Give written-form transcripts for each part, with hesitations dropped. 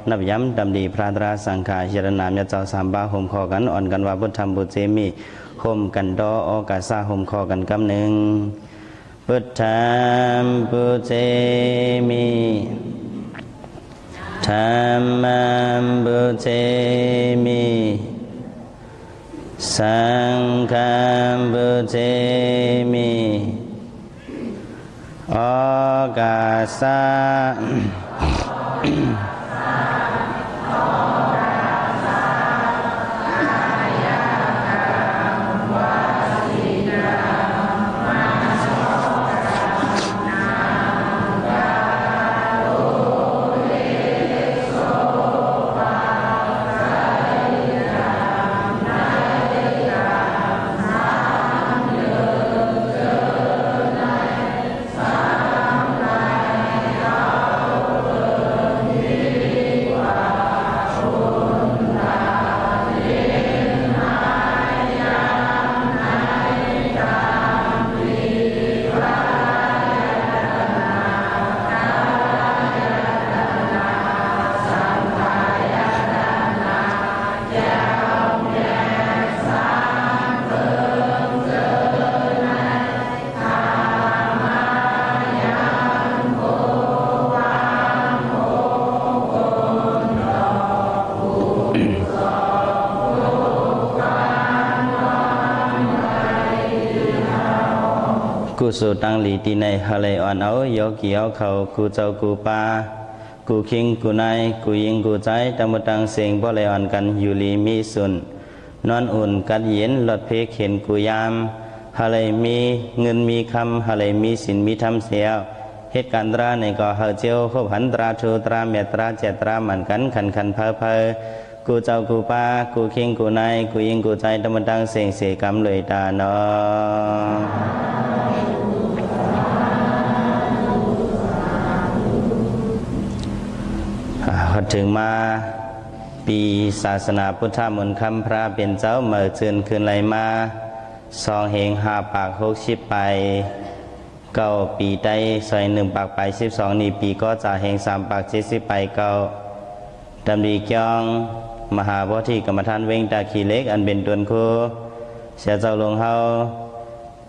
นับย้ำดำดีพระตราสังขารเจรนามยะเจ้าสามบาห่มคอกันอ่อนกันว่าพุทธธรรมบุตรเจมีห่มกันดอออกาซาห่มคอกันกำหนึ่งพุทธธรรมบุตรเจมีธรรมบุตรเจมีสังฆบุตรเจมีอากาสะกูสูตังหลีตีในฮะเลยอ่อนเอาโยกีเอาเขากูเจ้ากูปากูคิงกูนายกูยิงกูใจตามตังเสียงบ่เลยอ่อนกันอยู่ลีมีสุนนอนอุ่นกัดเย็นหลดเพกเห็นกูยามฮะเลยมีเงินมีคำฮะเลยมีสินมีธรรมเสียวเหตุการณ์ตราในก่อเฮาเจียวคบหันตราทูตราเมตราเจตราเหมือนกันขันเพอกูเจ้ากูปากูคิงกูนายกูยิงกูใจตามตังเสียงเสียกรรมเลยตาเนาพอถึงมาปีศาสนาพุทธมนต์คำพระเป็นเจ้าเมื่อเชิญคืนไหลมา2 เหง5 ปาก60ไป9 ปีได้ซอย1 ปากไป12นี่ปีก็จะเหง3 ปาก70ไป9ดำดีเกียงมหาโพธิกรรมฐานเวงตาขีเล็กอันเป็นตวนคู่เสียเจ้าหลวงเฮา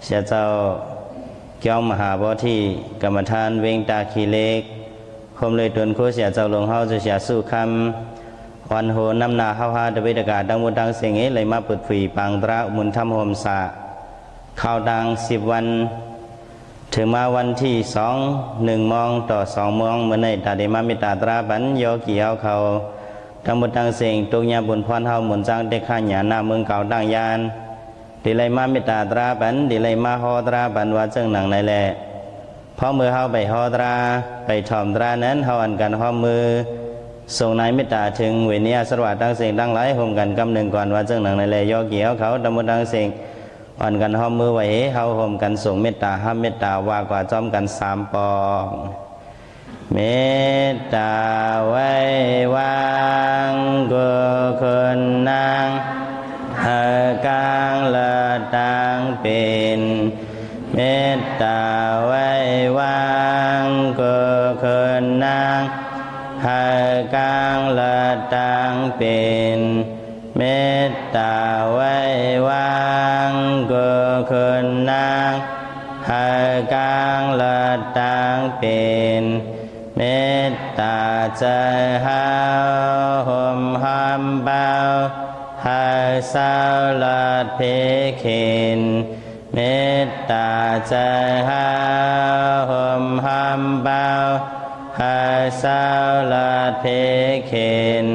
เสียเจ้าเกียงมหาโพธิกรรมฐานเวงตาขีเล็กคมเลยตนคู่เสียเจ้าหลวงเฮาจะเสียสู้คำวันโหน้ำนาเฮาฮาตะวิตกาดังมุนดังเสียงเลยมาปุดฝีปังตรามุนทำโฮมสะข่าวดัง10 วันถึงมาวันที่1 มองต่อ2 มองเมื่อในตาเดมามิตาตราบันโยกีเอาเขาดังมุนดังเสียงตุกญาบุญพรเฮาหมุนจังเด็กข้าหยาหน้าเมืองเก่าดังยานดีเลยมามิตาตราบันดีเลยมาฮอตราบันว่าเจ้งหนังในแหละพอมือเฮาไปฮอตราไปถ่อมตรานั้นเฮาอันกันฮอมือส่งนายเมตตาถึงเวเนียสวัสดิ์ดังเสียงดังหลายห่มกันกำหนึ่งก่อนว่าเจ้งหนังในแลยอเกี่ยวเขาดำมุดังเสียงอ่อนกันฮอมือไว้เฮาห่มกันส่งเมตตาห้ามเมตตาว่ากว่าจอมกัน3 ปองเมตตาไว้วางกุคนนางกลางละตังเป็นเมตตาไว้วางกุคนนางกลางละตังเป็นเมตตาไว้วางกุคนนางกลางละตังเป็นเมตตาใจเฮาห่มห้ามเบาให้เศร้าลอดเพเข็นเมตตาใจเฮาห่มห้ามเบาให้เศร้าลอดเพเข็น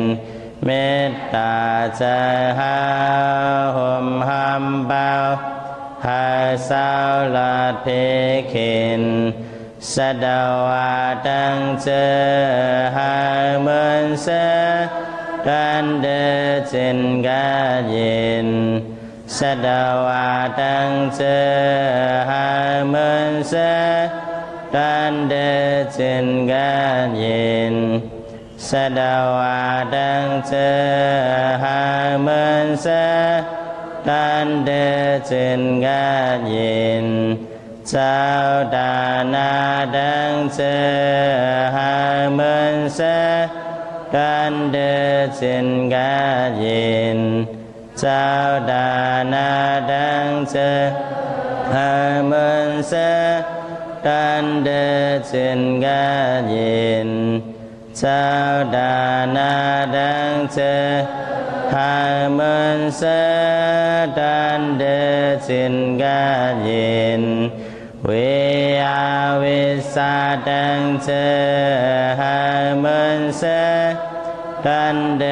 เมตตาใจเฮาห่มห้ามเบาให้เศร้าลอดเพเข็นสะดาวาตังเจอหาเมือนเสกันเดจินกาเย็นสะดาวาตังเจอหาเมือนเสกันเดจินกาเย็นสะดาวาตังเจอหาเมือนเสกันเดจินกาเย็นเจ้าดานาดังเจอหาเมือนเส กันเดจินกาเย็นเจ้าดานาดังเจอเมืองเสกันเดจินกาเย็นเจ้าดานาดังเจอเมืองเสกันเดจินกาเย็นเวียวิสาดังเจอเมืองเสกันเด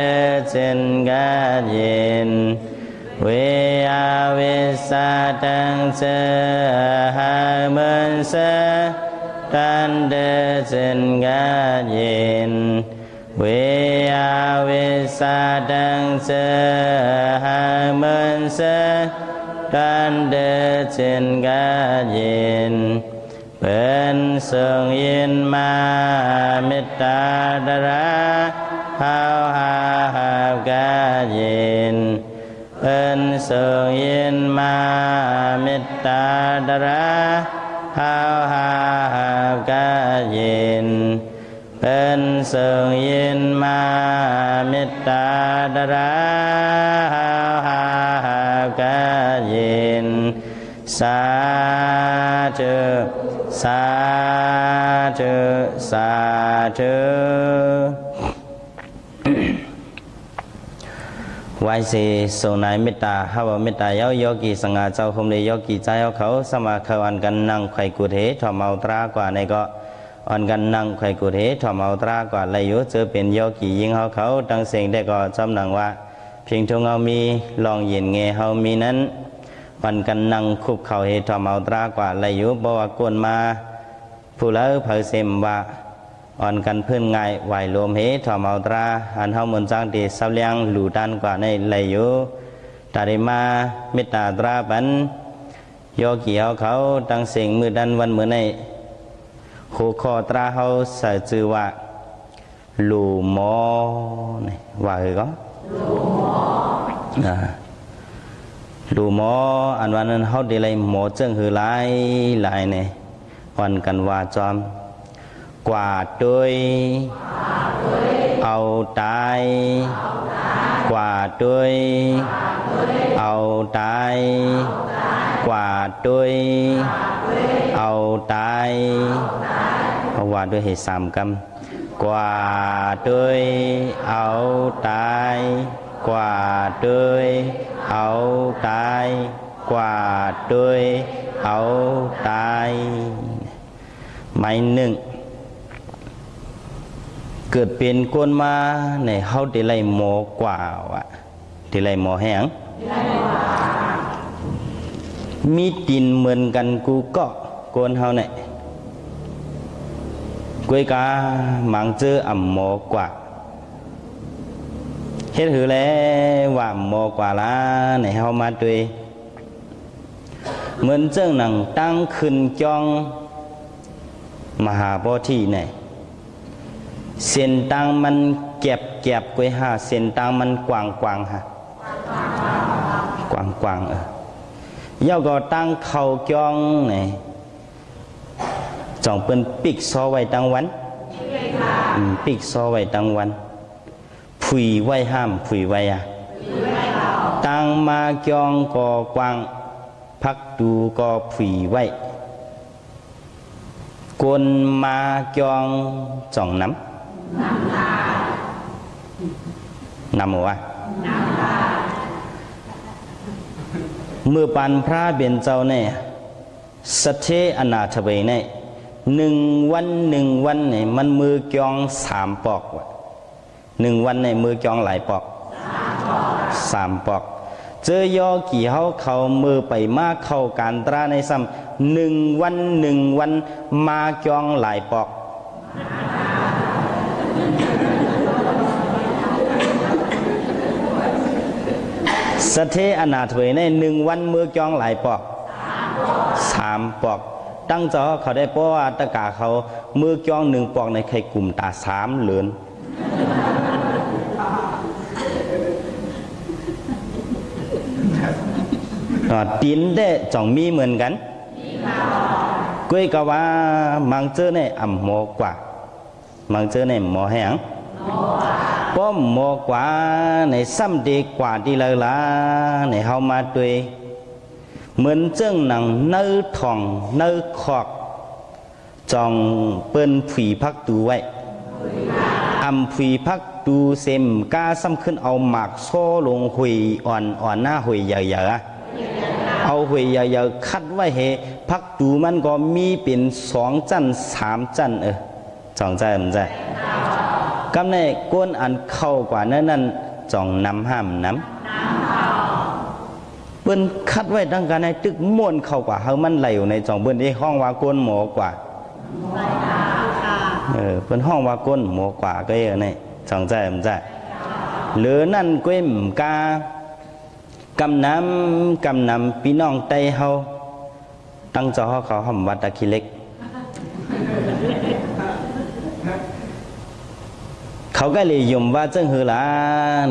จินกาเย็นเวียวิสาดังเจอเมืองเสกันเดจินกาเย็นเวียวิสาดังเจอเมืองเสกันเดจินกาเย็นเป็นทรงยินมาเมตตาดาราเฮาหากาเย็นเป็นทรงยินมาเมตตาดาราเฮาหากาเย็นเป็นทรงยินมาเมตตาดาราเฮาหากาเย็นสาธุสาธุสาธุไว้สิส่งนายเมตตาฮาวเมตตาเย้าโยกีสังฆาเจ้าคมเลยโยกีใจเขาสมาเขาอันกันนั่งไข่กุเทถอมเอาตรากว่าในก็อันกันนั่งไข่กุเทถอมเอาตรากว่าเลยอยู่เจอเป็นโยกียิงเขาตั้งเสียงได้ก็จำหนังว่าเพียงทงเอามีลองเย็นเงเฮามีนั้นวันกันนั่งคุบเข่าเหตุเมาตรากว่าไรอยู่บอกว่ากวนมาผู้เล่าเผยเสมว่าอ่อนกันเพื่อนไงไหวลมเหตุเมาตราอันเฮามันจังดีเสาเลียงหลู่ดันกว่าในไรอยู่ตาริมาเมตตาตราบันโยกีเขาตั้งเสียงมือดันวันเหมือนในหูคอตราเขาใส่ชื่อว่าหลู่หมอว่าคือก็หลู่หมออันวันนั้นเขาได้เลยหมอเจิ้งคือหลายเนี่ยวันกันว่าจอมกว่าด้วยเอาตายกว่าด้วยเอาตายกว่าด้วยเอาตายเพราะว่าด้วยเหตุสามกรรมกว่าด้วยเอาตายกว่าด้วยเอาตายกว่าด้วยเอาตายไม่หนึ่งเกิดเป็นก้นมาในเขาได้ไล่หมอกว่าวะได้ไล่หมอแห้งมีดินเหมือนกันกูก็ก้นเขาเนี่ยกุยกามังเจออ่ำหมอกว่าเฮ็ดหือแล้วว่าหมอกว่าละในเฮามาด้วยเหมือนเจ้าหนังตั้งขึ้นจองมหาโพธิเนี่ยเส้นตังมันเก็บกุยห้าเส้นตังมันกว้างฮะกว้างเย้าก็ตั้งเข่าจองเนี่ยจ่องเป็นปิกซอไว้ตั้งวันปิกซอไว้ตั้งวันผุยไว้ห้ามผุยไว้ตั้งมาจองก็กว้างพักดูก็ผุยไว้กวนมาจองจ่องน้ำหัวเมื่อปันพระเบียนเจ้าเนี่ยสัทเทอนาถเวเนี่ยหนึ่งวันเนี่ยมันมือจอง3 ปอก1 วันในมือจองหลายปอก3 ปอกเจอยอกี่เขามือไปมาเข้าการตราในซ้ำ1 วันมาจองหลายปอกสเทอนาถเวใน1 วันมือจองหลายปอก3 ปอกตั้งเจ้าเขาได้เพราะว่าตะกาเขามือจอง1 ปอกในใครกลุ่มตา3 เหลือนตีนได้จ่องมีเหมือนกันกุ้ยกว่ามังเจอในอ่ำหมอกว่ามังเจอในหมอแห้ง ป้อมหมอกว่าในซ้ำดีกว่าดีเลยล่ะในเฮามาด้วยเหมือนเจ้งหนังเนื้อทองเนื้อขอกจองเปิ้นผีพักตูไว้อำผีพักตูเซมกาซ้ำขึ้นเอาหมากโซ่ลงหุยอ่อนหน้าหุยใหญ่ๆเอาหุยใหญ่ๆคัดไว้เหพักตูมันก็มีเป็น2 จัน3 จันจองใจมันใจกำในก้นอันเข้ากว่านั้นจองน้ำห้ามน้ำเปิ้นคัดไว้ดังการในตึกม่วนเข้ากว่าเฮามันไหลอยู่ในจองเปิ้นที่ห้องว่าก้นหมอกว่าเปิ้นห้องว่าก้นหมอกว่าก็เยอะนี่จองใจมันใจหรือนั่นก้มกากำน้ำพี่น้องไตเฮาตั้งจอเขาหอมวัดตะคิเล็กเขาก็เลยยมว่าเจ้าหือละ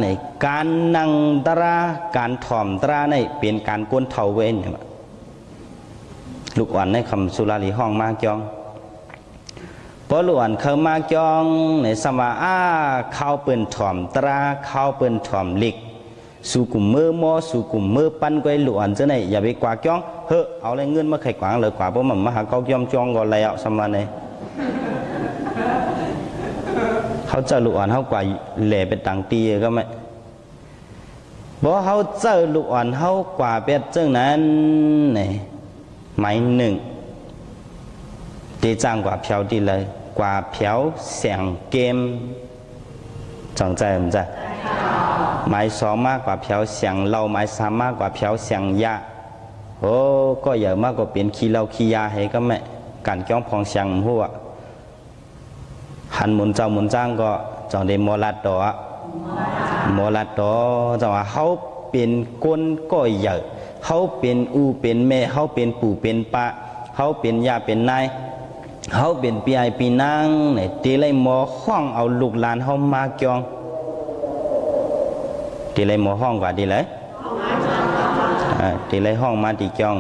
ในการนั่งตราการถ่อมตราในเป็นการก้นเท่าเว้นลูกอ่อนในคำสุราลีห้องมาจองพอลูกอ่อนเขามาจองในสมาเข้าเปิ่นถ่อมตราเข้าเปิ่นถ่อมลิกสู่กลุ่มมือมอสู่กลุ่มมือปั้นก้อยลูกอ่อนเจ้าไหนอย่าไปกว่าจองเฮ้อเอาอะไรเงินมาไขกวางเลยกว่าเพราะมันมาหาเขาจอมจองก่อนแล้วสมาเนี่ยเขาเจอลูกอ่อนเขากว่าแหล่เป็นต่างตีก็ไม่เพราะเขาเจอลูกอ่อนเขากว่าเป็นเจ้านั้นเนี่ยหมายหนึ่งตีจ้างกว่าเพียวดีเลยกว่าเพียวเสียงเกมจังใจมันจะหมาย2 มากกว่าเพียวเสียงเราหมาย3 มากกว่าเพียวเสียงยาโอ้ก็อย่ามากกว่าเป็นขี้เราขี้ยาให้ก็ไม่การจ้องพองเสียงหัวหันหมุนเจ้าหมุนจ้างก็จังได้มอลัดดอจังว่าเขาเป็นก้นก็ใหญ่เขาเป็นเป็นแม่เขาเป็นปู่เป็นป้าเขาเป็นยาเป็นนายเขาเป็นปีไอปีนางเนี่ยตีเลยหมอห้องเอาลูกหลานเขามาจองตีเลยหมอห้องกว่าดีเลยตีเลยห้องมาตีจอง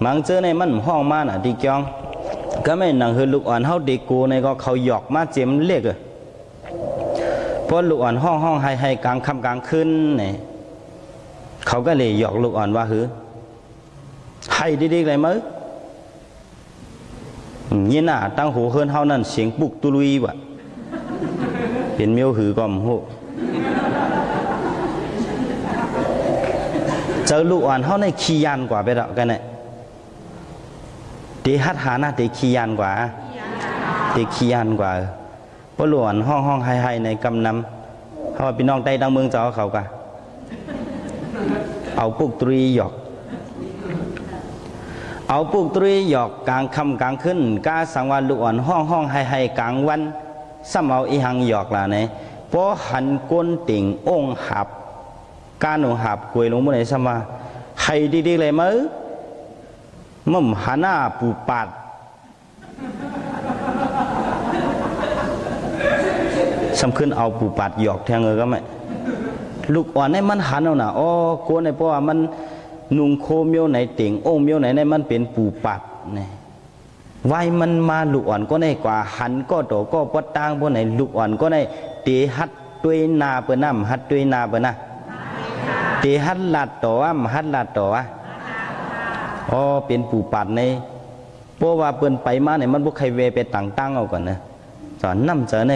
มังเจอในมันห้องมาน่ะตีจองก็ไม่หนังคือลูกอ่อนเขาเด็กกูในก็เขาหยอกมาเจ็มเล็กเพราะลูกอ่อนห้องให้กลางค่ำกลางคืนเนี่ยเขาก็เลยหยอกลูกอ่อนว่าคือให้ดีๆเลยมั้ยยินตั้งหูเฮิรนเฮานั่นเสียงปุกตุลุยวะเป็นเมียวหือก็มหูเจอลูกอ่อนเฮาในขี้ยันกว่าไปแล้วกันเนี่ยตีฮัดหาหน้าตีขี้ยันกว่าเพราะลูกอ่อนห้องให้ในกำนำเขาพี่น้องใต้ดังเมืองเจ้าเขากะเอาปุกตุลีหยอกกลางค่ำกลางขึ้นกาสังวานลูกอ่อนห้องให้กลางวันซ้ำเอาอีหังหยอกล่ะเนี่ยเพราะหันก้นติ่งองหับการหนูหับกวยลงบนไหนซ้ำว่าให้ดีๆเลยมั้ยมั่มหันหน้าปูปัดซ้ำขึ้นเอาปูปัดหยอกแทงก็ไม่ลูกอ่อนในมันหันเอาหน่ะอ๋อโกนในเพราะว่ามันนุ่งโคเมียวไหนติ่งองเมียวไหนในมันเป็นปูปัดเนี่ยไว้มันมาลูกอ่อนก็ได้กว่าหันก็โตก็ปดตางบนไหนลูกอ่อนก็ได้ตีฮัดด้วยนาเปิ้นน้ำฮัดด้วยนาเปิ้นนะตีฮัดลาดต่อฮัดลาดต่ออ๋อเป็นปูปัดในเพราะว่าเปิ้นไปมาเนี่ยมันบุกใครเวไปตั้งเอาก่อนนะสอนน้ำเจอใน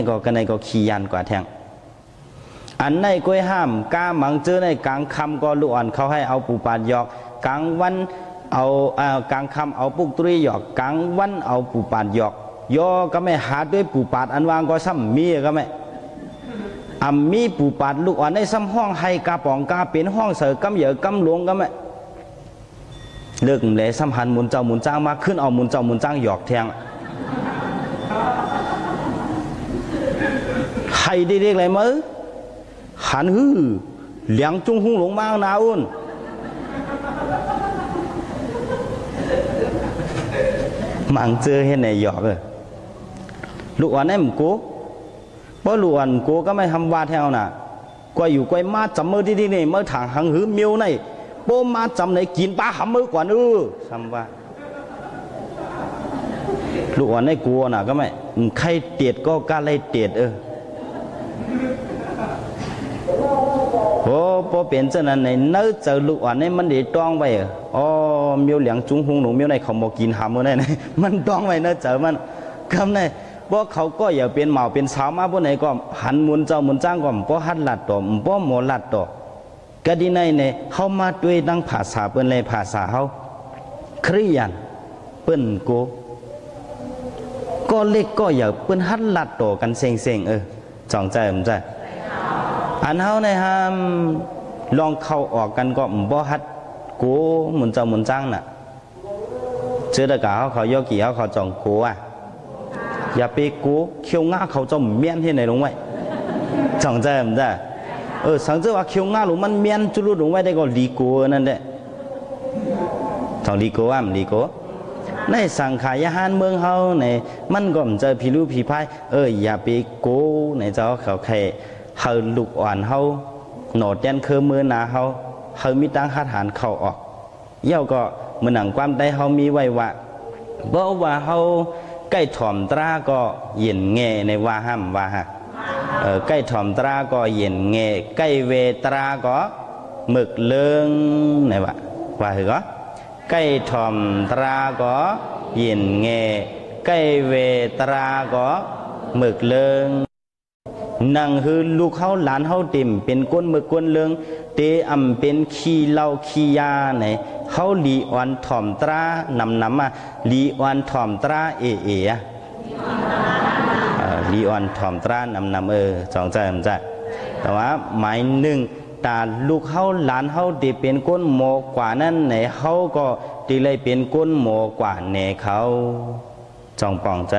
ก็ขี้ยันกว่าแทงอันในก้อยห้ามกาหมังเจอในกลางคำก็ลูกอ่อนเขาให้เอาปูปัดหยอกกลางวันเอากลางคำเอาปุกตุรีหยอกกลางวันเอาปูปัดหยอกย่อก็ไม่หาด้วยปูปัดอันวางก็ซ้ำมีก็ไม่มีปูปัดลูกอ่อนในซ้ำห้องให้กาปองกาเป็นห้องเสือกำเหยอกำหลวงก็ไม่เลิกเลยซ้ำหันหมุนเจ้าหมุนจ้างมาขึ้นเอาหมุนเจ้าหมุนจ้างหยอกแทงให้ดีๆเลยมั้ยหันฮือเหลียงจุงหุงหลงมาหนาอุ่นมังเจอเห็นไหนหยอกลูกอ่อนไอ้หมูกูเพราะลูกอ่อนกูก็ไม่ทำว่าแถวน่ะก็อยู่ก็มาจำมือที่นี่มือถังหังหือเมียวในโป้มาจำในกินปลาหำมือกว่าทำว่าลูกอ่อนไอ้กูน่ะก็ไม่ใครเตียดก็กล้าไล่เตียด โอ้พอเป็นเจ้านั้นในเนื้อเจอลูกอ่อนนี่มันได้ต้องไว้อ๋อมีเหลียงจุงหงหนูมีในเขาบอกกินหามื้อไหนมันต้องไว้เนื้อเจอมันคำไหนบ่เขาก็อย่าเป็นเหมาเป็นสาวมาบ่ไหนก็หันมุนเจ้ามุนจ้างก็บ่หัดลัดต่อบ่หมอลัดต่อก็ดีในเนี่ยเฮามาด้วยดังภาษาเปิ้นเลยภาษาเฮาคริยันเปิ้นโกก็เล็กก็อย่าเปิ้นหัดลัดต่อกันเซ็งๆจ่องใจผมใจอันเฮาในห้ามลองเข้าออกกันก็บ่ฮัดกูหมุนเจ้าหมุนจ้างน่ะเจอตะกะเขายอกี่เขาจ่องกูอ่ะอย่าไปกูเขียวง่าเขาจะเมียนที่ไหนลงไว้จ่องใจผมใจสังเกตว่าเขียวง่าหรือมันเมียนจุลุลงไว้ได้ก็ลีกูนั่นแหละต้องลีกูอ่ะลีกูในสังขายหารเมืองเฮาในมันก็มันจะพิรุพิพายอย่าไปกูในเจ้าเขาแค่เฮาลูกอ่อนเฮาหนอดแดนคือมือหนาเฮามีตั้งคาถานเข้าออกเย่าก็มือหนังความได้เฮามีไว้ว่าบ่ว่าเฮาใกล้ถ่อมตราก็เย็นแง่ในว่าห้ามว่าฮะใกล้ถ่อมตราก็เย็นแง่ใกล้เวตราก็หมึกเลืองในว่าเหรอใกล้ถ่อมตราก็เย็นแง่ใกล้เวตราก็หมึกเลืองนั่งคือลูกเขาหลานเขาเต็มเป็นก้นมือก้นเลืองเตอำเป็นขี้เหล้าขี้ยาไหนเขาลีออนถ่อมตรานำมาลีออนถ่อมตราลีออนถ่อมตรานำจองใจมันจะแต่ว่าหมายหนึ่งตาลูกเขาหลานเขาเตเป็นก้นโมกว่านั้นไหนเขาก็ตีเลยเป็นก้นโมกว่าเนเขาจองปองใจ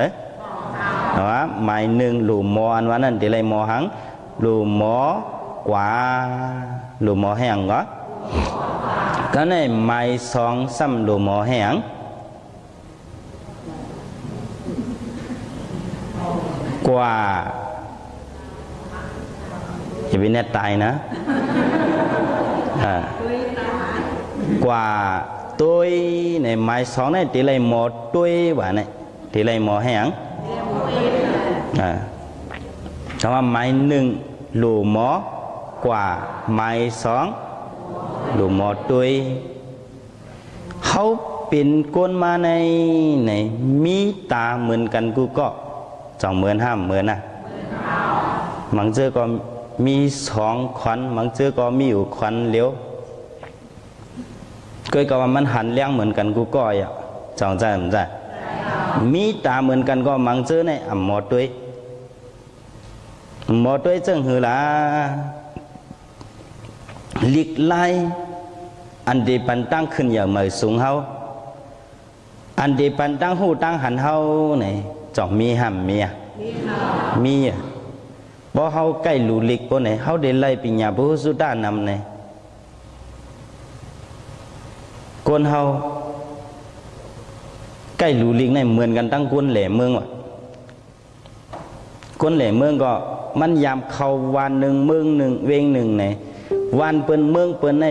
ว่าหมายหนึ่งหลูมออันว่านั่นตีเลยมอหังหลูมอกว่าหลูมอแห้งก็ก็ในหมายสองซ้ำหลูมอแห้งกว่าอย่าไปแน่ตายนะกว่าตุ้ยในหมายสองในตีเลยมอตุ้ยว่าในตีเลยมอแห้งคำว่าไม้หนึ่งหลูหมอกว่าไม้สองหลูหมอตุยเขาเป็นก้นมาในมีตาเหมือนกันกูก็จ่องเหมือนห้ามเหมือนนะบางเจอก็มีสองขวัญบางเจอก็มีอยู่ขวัญเลี้ยวเคยก็ว่ามันหันเลี้ยงเหมือนกันกูก็อ่ะจ่องใจเหมือนใจมีตาเหมือนกันก็มังเจอในหมอตุยหมอตุยจังหือละลิกไลอันเดปันตั้งขึ้นอย่างเหมยสูงเฮาอันเดปันตั้งหูตั้งหันเฮาเนี่ยจอกมีห้ำมีบ่เฮาใกล้หลูลิกบ่เนี่ยเฮาได้ไล่ปิญญาพุสุดานำเนี่ยคนเฮาใกล้หลูลิงในเหมือนกันตั้งก้นแหล่เมืองว่ะก้นแหล่เมืองก็มันยามเข้าวันหนึ่งเมืองหนึ่งเวงหนึ่งในวันเปิ้นเมืองเปิ้นใน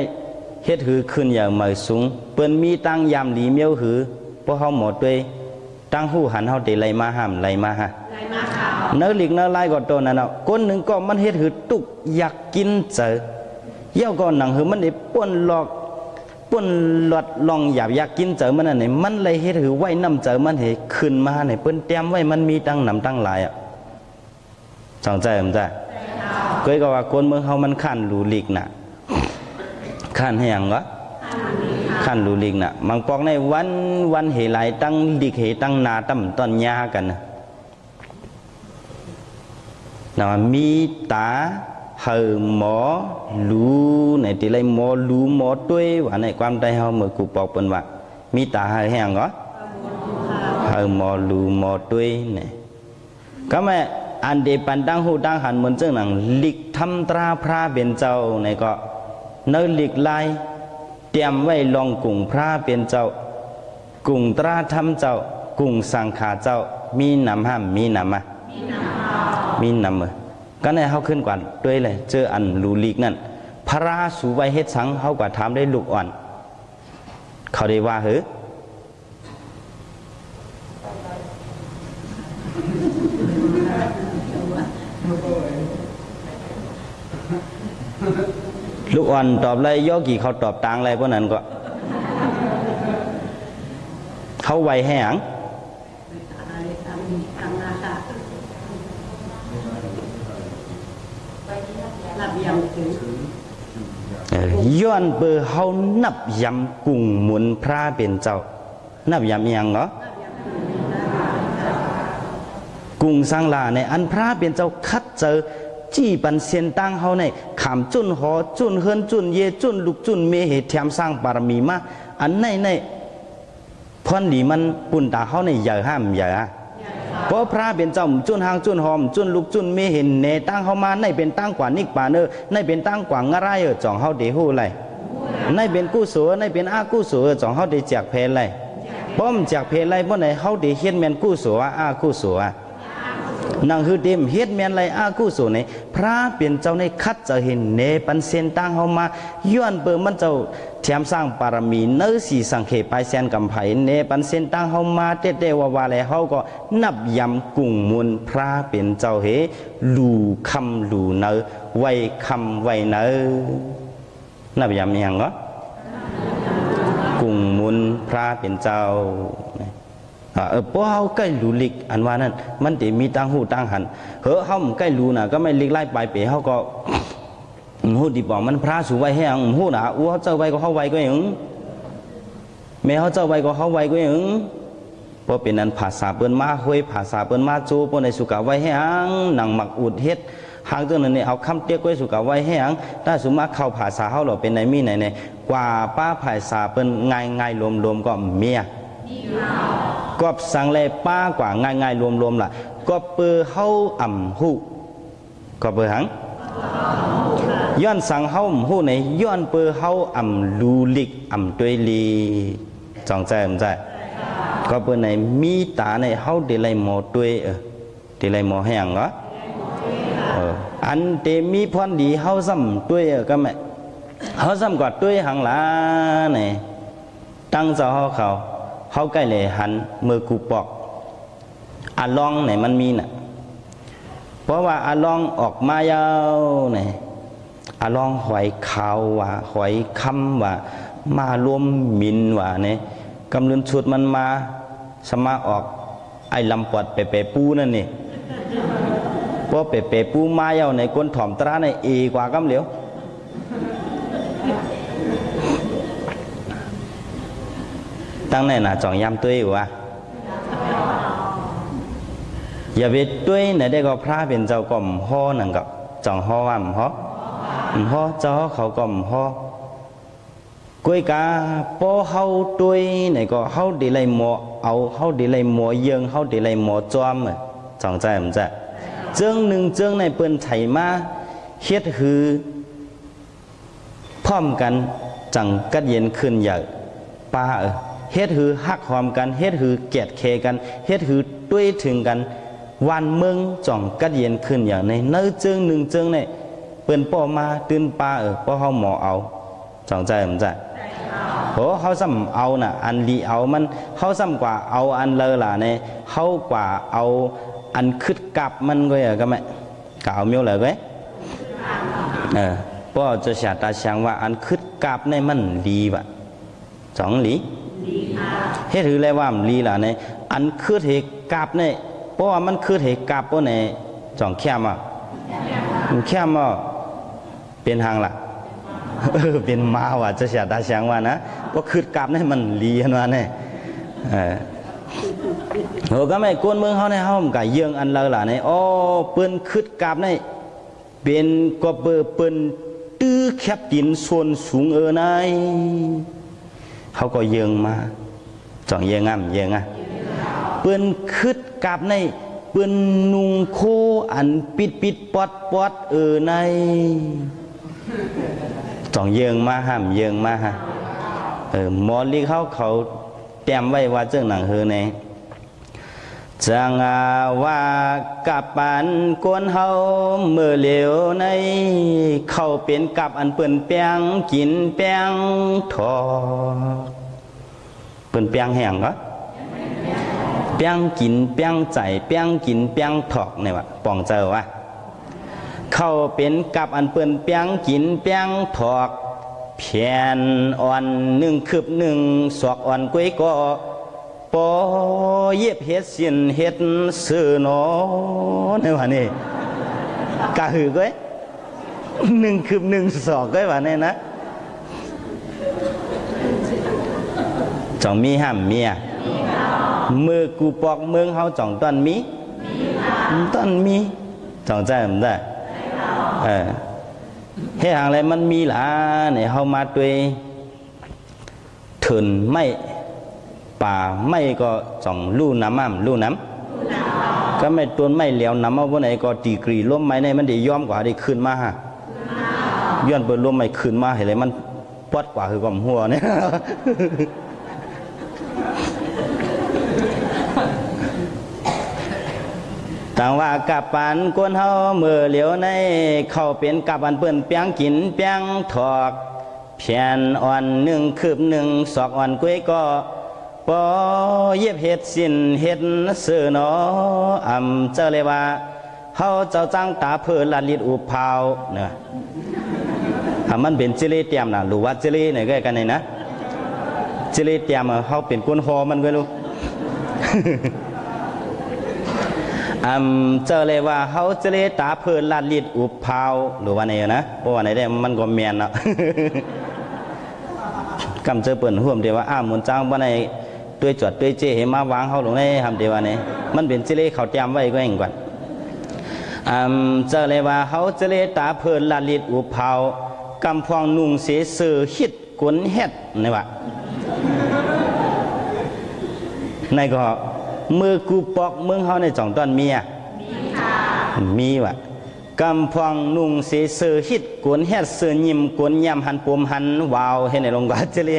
เฮ็ดหือขึ้นอย่างเหมยสูงเปิ้นมีตั้งยามหลีเมียวหือพวกเฮาหมดด้วยตั้งหูหันเฮาได้ไล่มาห้ามไล่มาฮะเนื้อหลีกเนื้อไล่ก็ตัวนั้นเนาะก้นหนึ่งก็มันเฮ็ดหือตุกอยากกินเจอเยี่ยวก็หนังหือมันได้ป้วนหลอกป่นหลอดลองอยากกินเจอมันไหนมันเลยเฮ็ดถือไว้น้ำเจอมันเห็ขึ้นมาไหนเปิ้นเตรียมไว้มันมีตั้งน้ำตั้งหลายอ่ะสองใจผมใจเคยก็ว่าคนเมืองเฮามันขั้นรูลิกน่ะขั้นให้ยังวะขั้นรูลิกน่ะบางปอกในวันเหหลายตั้งลิกเหตั้งนาตั้มต้นยากันนะมีตาเฮอหมอรู้ในที่ไรหมอรู้หมอด้วยว่าในความใจเฮาเมื่อกูบอกเป็นว่ามีตาเฮอแห้งก็เฮอหมอรู้หมอด้วยเนี่ยก็แม่อันเดปันตั้งหูตั้งหันเหมือนเจ้าหนังลิกทำตราพระเป็นเจ้าในก็เนื้อลิกลายเตรียมไว้ลองกุ่งพระเป็นเจ้ากุ่งตราทำเจ้ากุ่งสังขาเจ้ามีนำห้ามมีนำมามีนำมือก็ในเขาขึ้นกว่าด้วยเลยเจออันรูลีกนั่นพระราสูไว้เฮ็ดสังเขากว่าทำได้ลูกอ่อนเขาได้ว่าเหรอ ลูกอ่อนตอบอะไรย่อกี่เขาตอบตังอะไรพวกนั้นก็เขาไวแห้งย้อนเบอร์เขานับยำกุ้งหมุนพระเป็นเจ้านับยำยังเหรอกุ้งสังลาในอันพระเป็นเจ้าคัดเจอจี้ปันเซียนตั้งเขาในขามจุนหอจุนเฮินจุนเยจุนลูกจุนเมเหตุแถมสร้างบารมีมาอันในพรดีมันปุ่นตาเขาในใหญ่ห้ามใหญ่เพราะพระเป็นเจ้าจุนหางจุนหอมจุนลูกจุนเมเห็นเนตั้งเขามาในเป็นตั้งกว่านิกปาเนอในเป็นตั้งกว่างอะไรจ่องเขาเดหูไรในเป็นกู้สัวในเป็นอากู้สัวจ่องเขาเดแจกเพลไรป้อมแจกเพลไรเพราะไหนเขาเดเฮ็ดแมนกู้สัวอากู้สัวนั่งคือเต็มเฮ็ดแมนไรอากู้สัวในพระเป็นเจ้าในคัดจะเห็นเนปันเซนตั้งเขามาย้อนเปิดมันเจ้าแถมสร้างปารมีเนื้อสีสังเขปไปแสนกำไผ่เนปันเซนตั้งเขามาเตว่าแล้วเขาก็นับยำกุ้งมุนพระเป็นเจ้าเหลูคำลูเนอไวคำไวเนอนับยำยังเหรอกุ้งมุนพระเป็นเจ้าเพราะเขาใกล้รู้ลิกอันว่านั้นมันจะมีตั้งหูตั้งหันเขาใกล้รู้น่ะก็ไม่ลิกไล่ไปเป๋เขาก็หูดีบอกมันพระสูไว้ให้อังหูน่ะอ้วเขาเจ้าไว้ก็เขาไว้ก็อย่างแม่เขาเจ้าไว้ก็เขาไว้ก็อย่างเพราะเป็นนั้นภาษาเปิ้นมาคุยภาษาเปิ้นมาจูปนในสุกาไว้ให้อังหนังหมักอุดเฮ็ดหางตัวนั้นเนี่ยเอาคำเตี้ยกไว้สุกาไว้ให้อังถ้าสมมติเข้าภาษาเขาเราเป็นในมีไหนกว่าป้าภาษาเปิ้นง่ายรวมก็เมียก็สั่งเลยป้ากว่าง่ายรวมล่ะก็เปือเฮาอ่ำหูก็เปือหังย้อนสั่งเฮาหูในย้อนเปือเฮาอ่ำลูลิกอ่ำด้วยลีจองใจมันใจก็เปือในมีตาในเฮาเดลัยหมอด้วยเดลัยหมอแห้งเหรออันเตมีพรดีเฮาซ้ำด้วยก็ไม่เฮาซ้ำกว่าด้วยหังหลาเนี่ยตั้งเจ้าเขาใกล้เลยหันมือกูปอกอาลองไหนมันมีน่ะเพราะว่าอาลองออกมายาวไหนอาลองหอยขาวว่าหอยคำว่ามารวมมินว่าเนี่ยกำลังชุดมันมาสมาออกไอ้ลำปอดเปะปูนั่นนี่เพราะเปะปูมายาวในก้นถ่อมตราในกว่ากำเหลียวตั้งในน่ะจ่องยำตุ้ยวะอย่าไปตุ้ยไหนได้ก็พระเป็นเจ้าก่อมห่อหนังกับจ่องห่อว่ำห่อเจ้าเขาก่อมห่อกล้วยกาพอเฮาตุ้ยไหนก็เฮาดีเลยหมอเอาเฮาดีเลยหมอเยิงเฮาดีเลยหมอจอมจ่องใจมันจะเจิงหนึ่งเจิงในเปิ้นไถมาเฮ็ดหือพร้อมกันจังกัดเย็นขึ้นใหญ่ป้าเฮ็ดหือฮักหอมกันเฮ็ดหือแกดเคกันเฮ็ดหือด้วยถึงกันวันเมืองจ่องกัดเย็นขึ้นอย่างในเนื้อเจิงหนึ่งเจิงในเปิ้นป้อมาตื่นป้าป้อเขาหมอเอาจ่องใจมันจะโหเขาซ้ำเอาน่ะอันลีเอามันเขาซ้ำกว่าเอาอันเลอล่ะเนี่ยเขากว่าเอาอันคึดกับมันก็อย่างก็ไม่กล่าวเมียวเลยก็ป้อจะฉาตาช่างว่าอันคึดกับในมันลีวะสองลีเฮ็ดถือเลยว่ามันลีล่ะเนี่ยอันคือเหตุกาบเนี่ยเพราะว่ามันคือเหตุกาบเพราะเนี่ยจ่องแค่มาแค่มาเป็นหางล่ะเป็นมาว่ะจะเสียตาเสียงว่านะเพราะคือกาบเนี่ยมันลีกันว่าเนี่ยโหก็ไม่กวนเมืองเขาในห้องกับเยื่องอันเลอล่ะเนี่ยอ๋อเปิ้นคืดกาบเนี่ยเป็นก็เปิ้นตื้อแคบดินส่วนสูงนายเขาก็เยื่องมาจ่องเยื่องเยื่องเปิ้นคืดกาบในเปิ้นนุงโคอันปิดปอดในจ่องเยื่องมาห้ามเยื่องมาฮะหมอลีเขาเตรียมไว้ว่าเจ้าหนังเฮในจังว่ากับปันกวนเฮาเมื่อเหลวในเข้าเป็นกับอันเปิ้นแป้งกินแป้งทอเปิ้นแป้งแห้งก็แป้งกินแป้งใจแป้งกินแป้งถอกเนี่ยวะปองเจอวะเ เข้าเป็นกับอันเปิ้นเปียงกินเปียงถอกเพียนอ่อนหนึ่งคืบหนึ่งศอกอ่อนกุ้ยก็ปอเย็บเฮ็ดสินเฮ็ดซื้อหนอในวันนี้กะหือก้อยหนึ่งคืบหนึ่งศอกก้อยวันนี้นะจ่องมีห้ามเมียมือกูปอกเมืองเฮาจ่องต้นมีต้นมีจ่องใจมันได้เฮ้ยหางอะไรมันมีหล่ะเนี่ยเฮามาด้วยถึนไม่ป่าไม่ก็จ่องลู่น้ำมั่มลู่น้ำก็ไม่ตัวไม่เหลียวน้ำเอาวันไหนก็ตีกรีล้มไม้ในมันได้ย้อมกว่าได้ขึ้นมาฮะย้อนเปิดล้มไม่ขึ้นมาเห็นเลยมันปวดกว่าคือความหัวเนี่ยต่างว่ากับปันกวนเฮาเมื่อเหลียวในเข้าเป็นกับอันเปิ้นเปียงกินเปียงถอกเพียนอ่อนหนึ่งคืบหนึ่งศอกอ่อนกุ้ยก็ปอเย็บเฮ็ดสินเฮ็ดซื้อหนอเจ้าเลยว่าเฮาเจ้าจังตาเพื่อละลิดอุพาวเนี่ยมันเป็นจิเลเตียมนะหรือว่าจิเลเนี่ยก็กันนี่นะจิเลเตียมเฮาเป็นกวนฮอมันก็รู้เจอเลยว่าเขาจะเลยตาเพื่อลัดลิดอุบเผาหรือว่าไหนนะเพราะว่าไหนได้มันก็เมียนเนาะกำเจอเปิ่นห่วมเดียวว่ามุนจ้างว่าไหนด้วยจวดด้วยเจเห็นมาวางเขาลงในทำเดียวว่าไหนมันเป็นจิเลเขาเตรียมไว้ก็เองก่อนเจอเลยว่าเขาจะเลยตาเพื่อลัดลิดอุบเผากำพองนุ่งเสียสื่อฮิดกวนเฮ็ดนี่วะในก็มือกูปอกเมืองเฮาในจ่องต้นเมียมีว่ะกำพองนุ่งเสเสือฮิดกวนเฮ็ดเสือยิ้มกวนยำหันปมหันวาวให้ในลงกว่าเจลี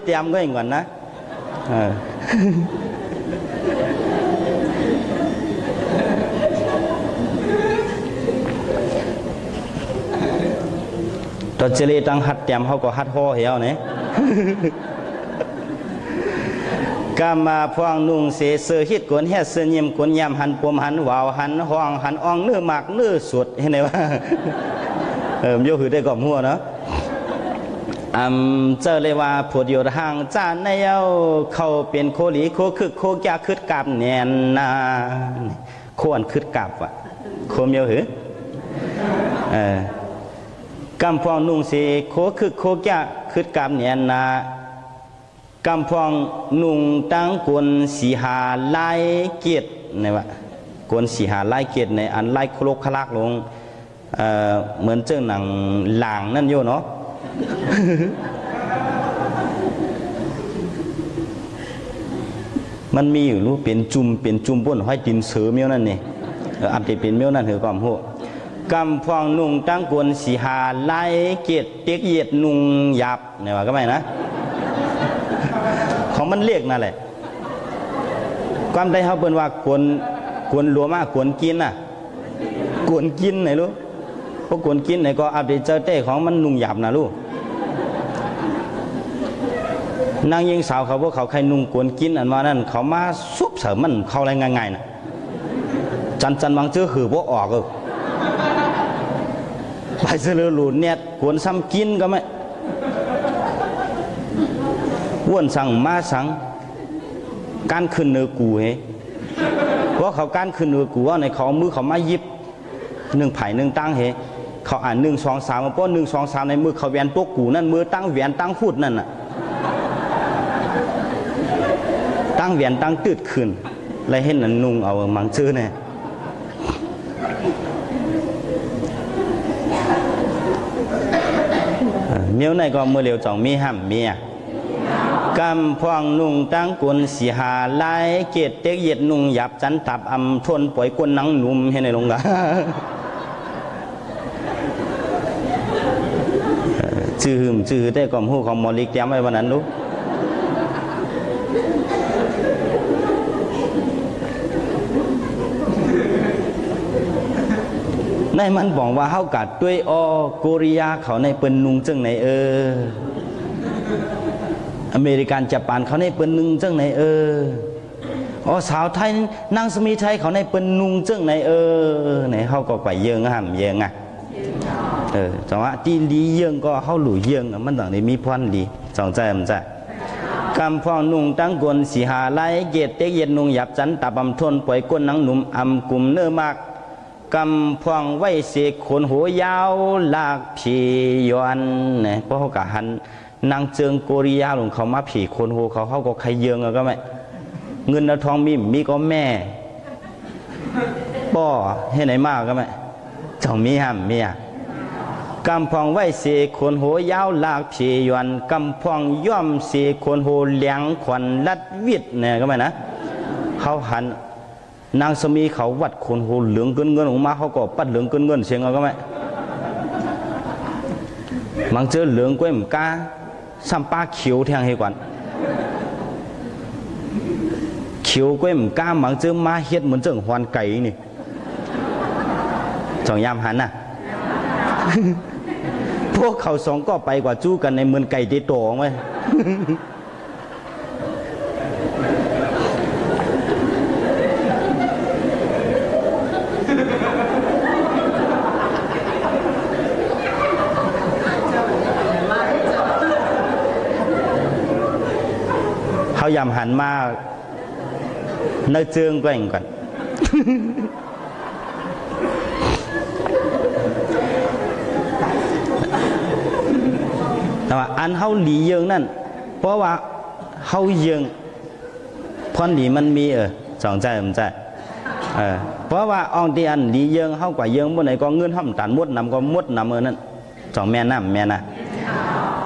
เตรียมก็เองก่อนนะตอนเจลีตั้งหัดเตรียมเขาก็หัดห่อเหี่ยวเนี่ยกามาพวงนุ่งเสเสือฮิดกวนเฮ็ดเสือยิ้มกวนยำหันปมหันวาวหันห้องหันอ่องเนื้อหมักเนื้อสดเห็นไหมว่าโยคือได้กล่อมหัวเนาะเจอเลยว่าผุดอยู่ทางจานในเอาเขาเป็นโคหลีโคคึกโคแก่คึดกับแนนนาโคนคึดกับว่ะโคมโยหือกำพวงนุ่งเสโคคึกโคแก่คึดกับแนนนากำพองนุ่งตั้งกวนสีหาลายเกียรตินี่วะกวนสีหาลายเกียรติในอันลายโคลกคลักลงเหมือนเจ้าหนังหลางนั่นโยเนาะ มันมีอยู่รู้เป็นจุ่มป้นห้อยดินเสือเมียวนั่นนี่อันที่เป็นเมียวนั่นคือความหัวกำพองนุ่งตั้งกวนสีหาลายเกียรติเตียกเหยียดนุ่งหยับนี่วะก็ไม่นะของมันเรียกนั่นแหละความได้เขาเป็นว่ากวนหลวมากกวนกินน่ะกวนกินไหนรู้เพราะกวนกินไหนก็อัปเดตเจอเต้ของมันนุ่งหยาบนะลูกนางยิงสาวเขาพวกเขาใครนุ่งกวนกินอันว่านั่นเขามาซุบเสริมมันเข้าอะไรง่ายๆน่ะจันบางเจอหือพวกออกไปเสือหลุดเนี่ยกวนซ้ำกินก็ไม่ว้วนสั่งมาสั่งการขึ้นเนื้อกูเฮเพราะเขาการขึ้นเนื้อกูว่าในเขามือเขามายิบหนึ่งไผ่หนึ่งตั้งเฮเขาอ่าน1 2 3มาป้อน1 2 3ในมือเขาแหวนตัวกูนั่นมือตั้งแหวนตั้งพูดนั่นน่ะตั้งแหวนตั้งตืดขึ้นเลยเห็นนั่นนุ่งเอามังชื่อเนี่ยเมียวในก็มือเหลียวจ่องมีห้ามเมียกำพวงนุ่งตั้งกวนสีหาลายเกตเต็กเหยียดนุ่งหยับจันตับทนปล่อยกวนนังหนุ่มให้ในลงกะชื่อได้กล่อมหูของมอลิกเตรียมไว้วันนั้นลูกในมันบอกว่าเฮากัดด้วยโกริยาเขาในเปิ้นนุ่งจังไหนอเมริกันญี่ปุ่นเขาในเปิ้นนึงจังไหน อ๋อสาวไทยนางสมีไทยเขาในเปิ้นนุงเจิ้งในในเขาก็ไปเยิงห้ามเยิงอ่ะจังหวะที่ลีเยิงก็เขาหลู่เยิงมันต่างนี้มีพรดีจองใจมันใจกำพองนุ่งตั้งกวนสีหาไล่เกตเตกเย็นนุ่งหยับจันตาบำทนปล่อยก้นนังหนุ่มอำกลุ่มเนื้อมากกำพองไว้เสกขนหัวยาวลากผีย้อนเนี่ยเพราะเขากะหันนางเจิงโกริยาหลงเขามาผีคนหัวเขาก็ใครเยิงก็ไม่เงินทองมีก็แม่ป้อให้ไหนมากก็ไม่เจ้ามีห้ามมีกำพองไว้เสกขนหัวยาวลากผีย้อนกำพองย่อมเสกขนหัวเลี้ยงขวัญลัดวิดเนี่ยก็ไม่นะเขาหันนางสมีเขาวัดคนโหเหลืองเงินออกมาเขาก็ปัดเหลืองเงินเสียงเอาก็ไหมมังเจอเหลืองกล้วยหมกาซ้ำปลาเขียวแทงให้ก่อนเขียวกล้วยหมกามังเจอมาเฮ็ดเหมือนเจิงฮวนไก่นี่สองยามหันน่ะ พวกเขาสองก็ไปกว่าจู้กันในเหมือนไก่ตีโตไหม เขายำหันมาเนื้อเจืองแกว่งก่อน แต่ว่าอันเขาหลีเยิงนั่นเพราะว่าเขาเยิงพอนหลีมันมีสองใจมันใจเพราะว่าอองที่อันหลีเยิงเขากว่าเยิงบนไหนก็เงินห้อมตันมดนำก็มดนำนั่นสองแม่น้ำแม่นะ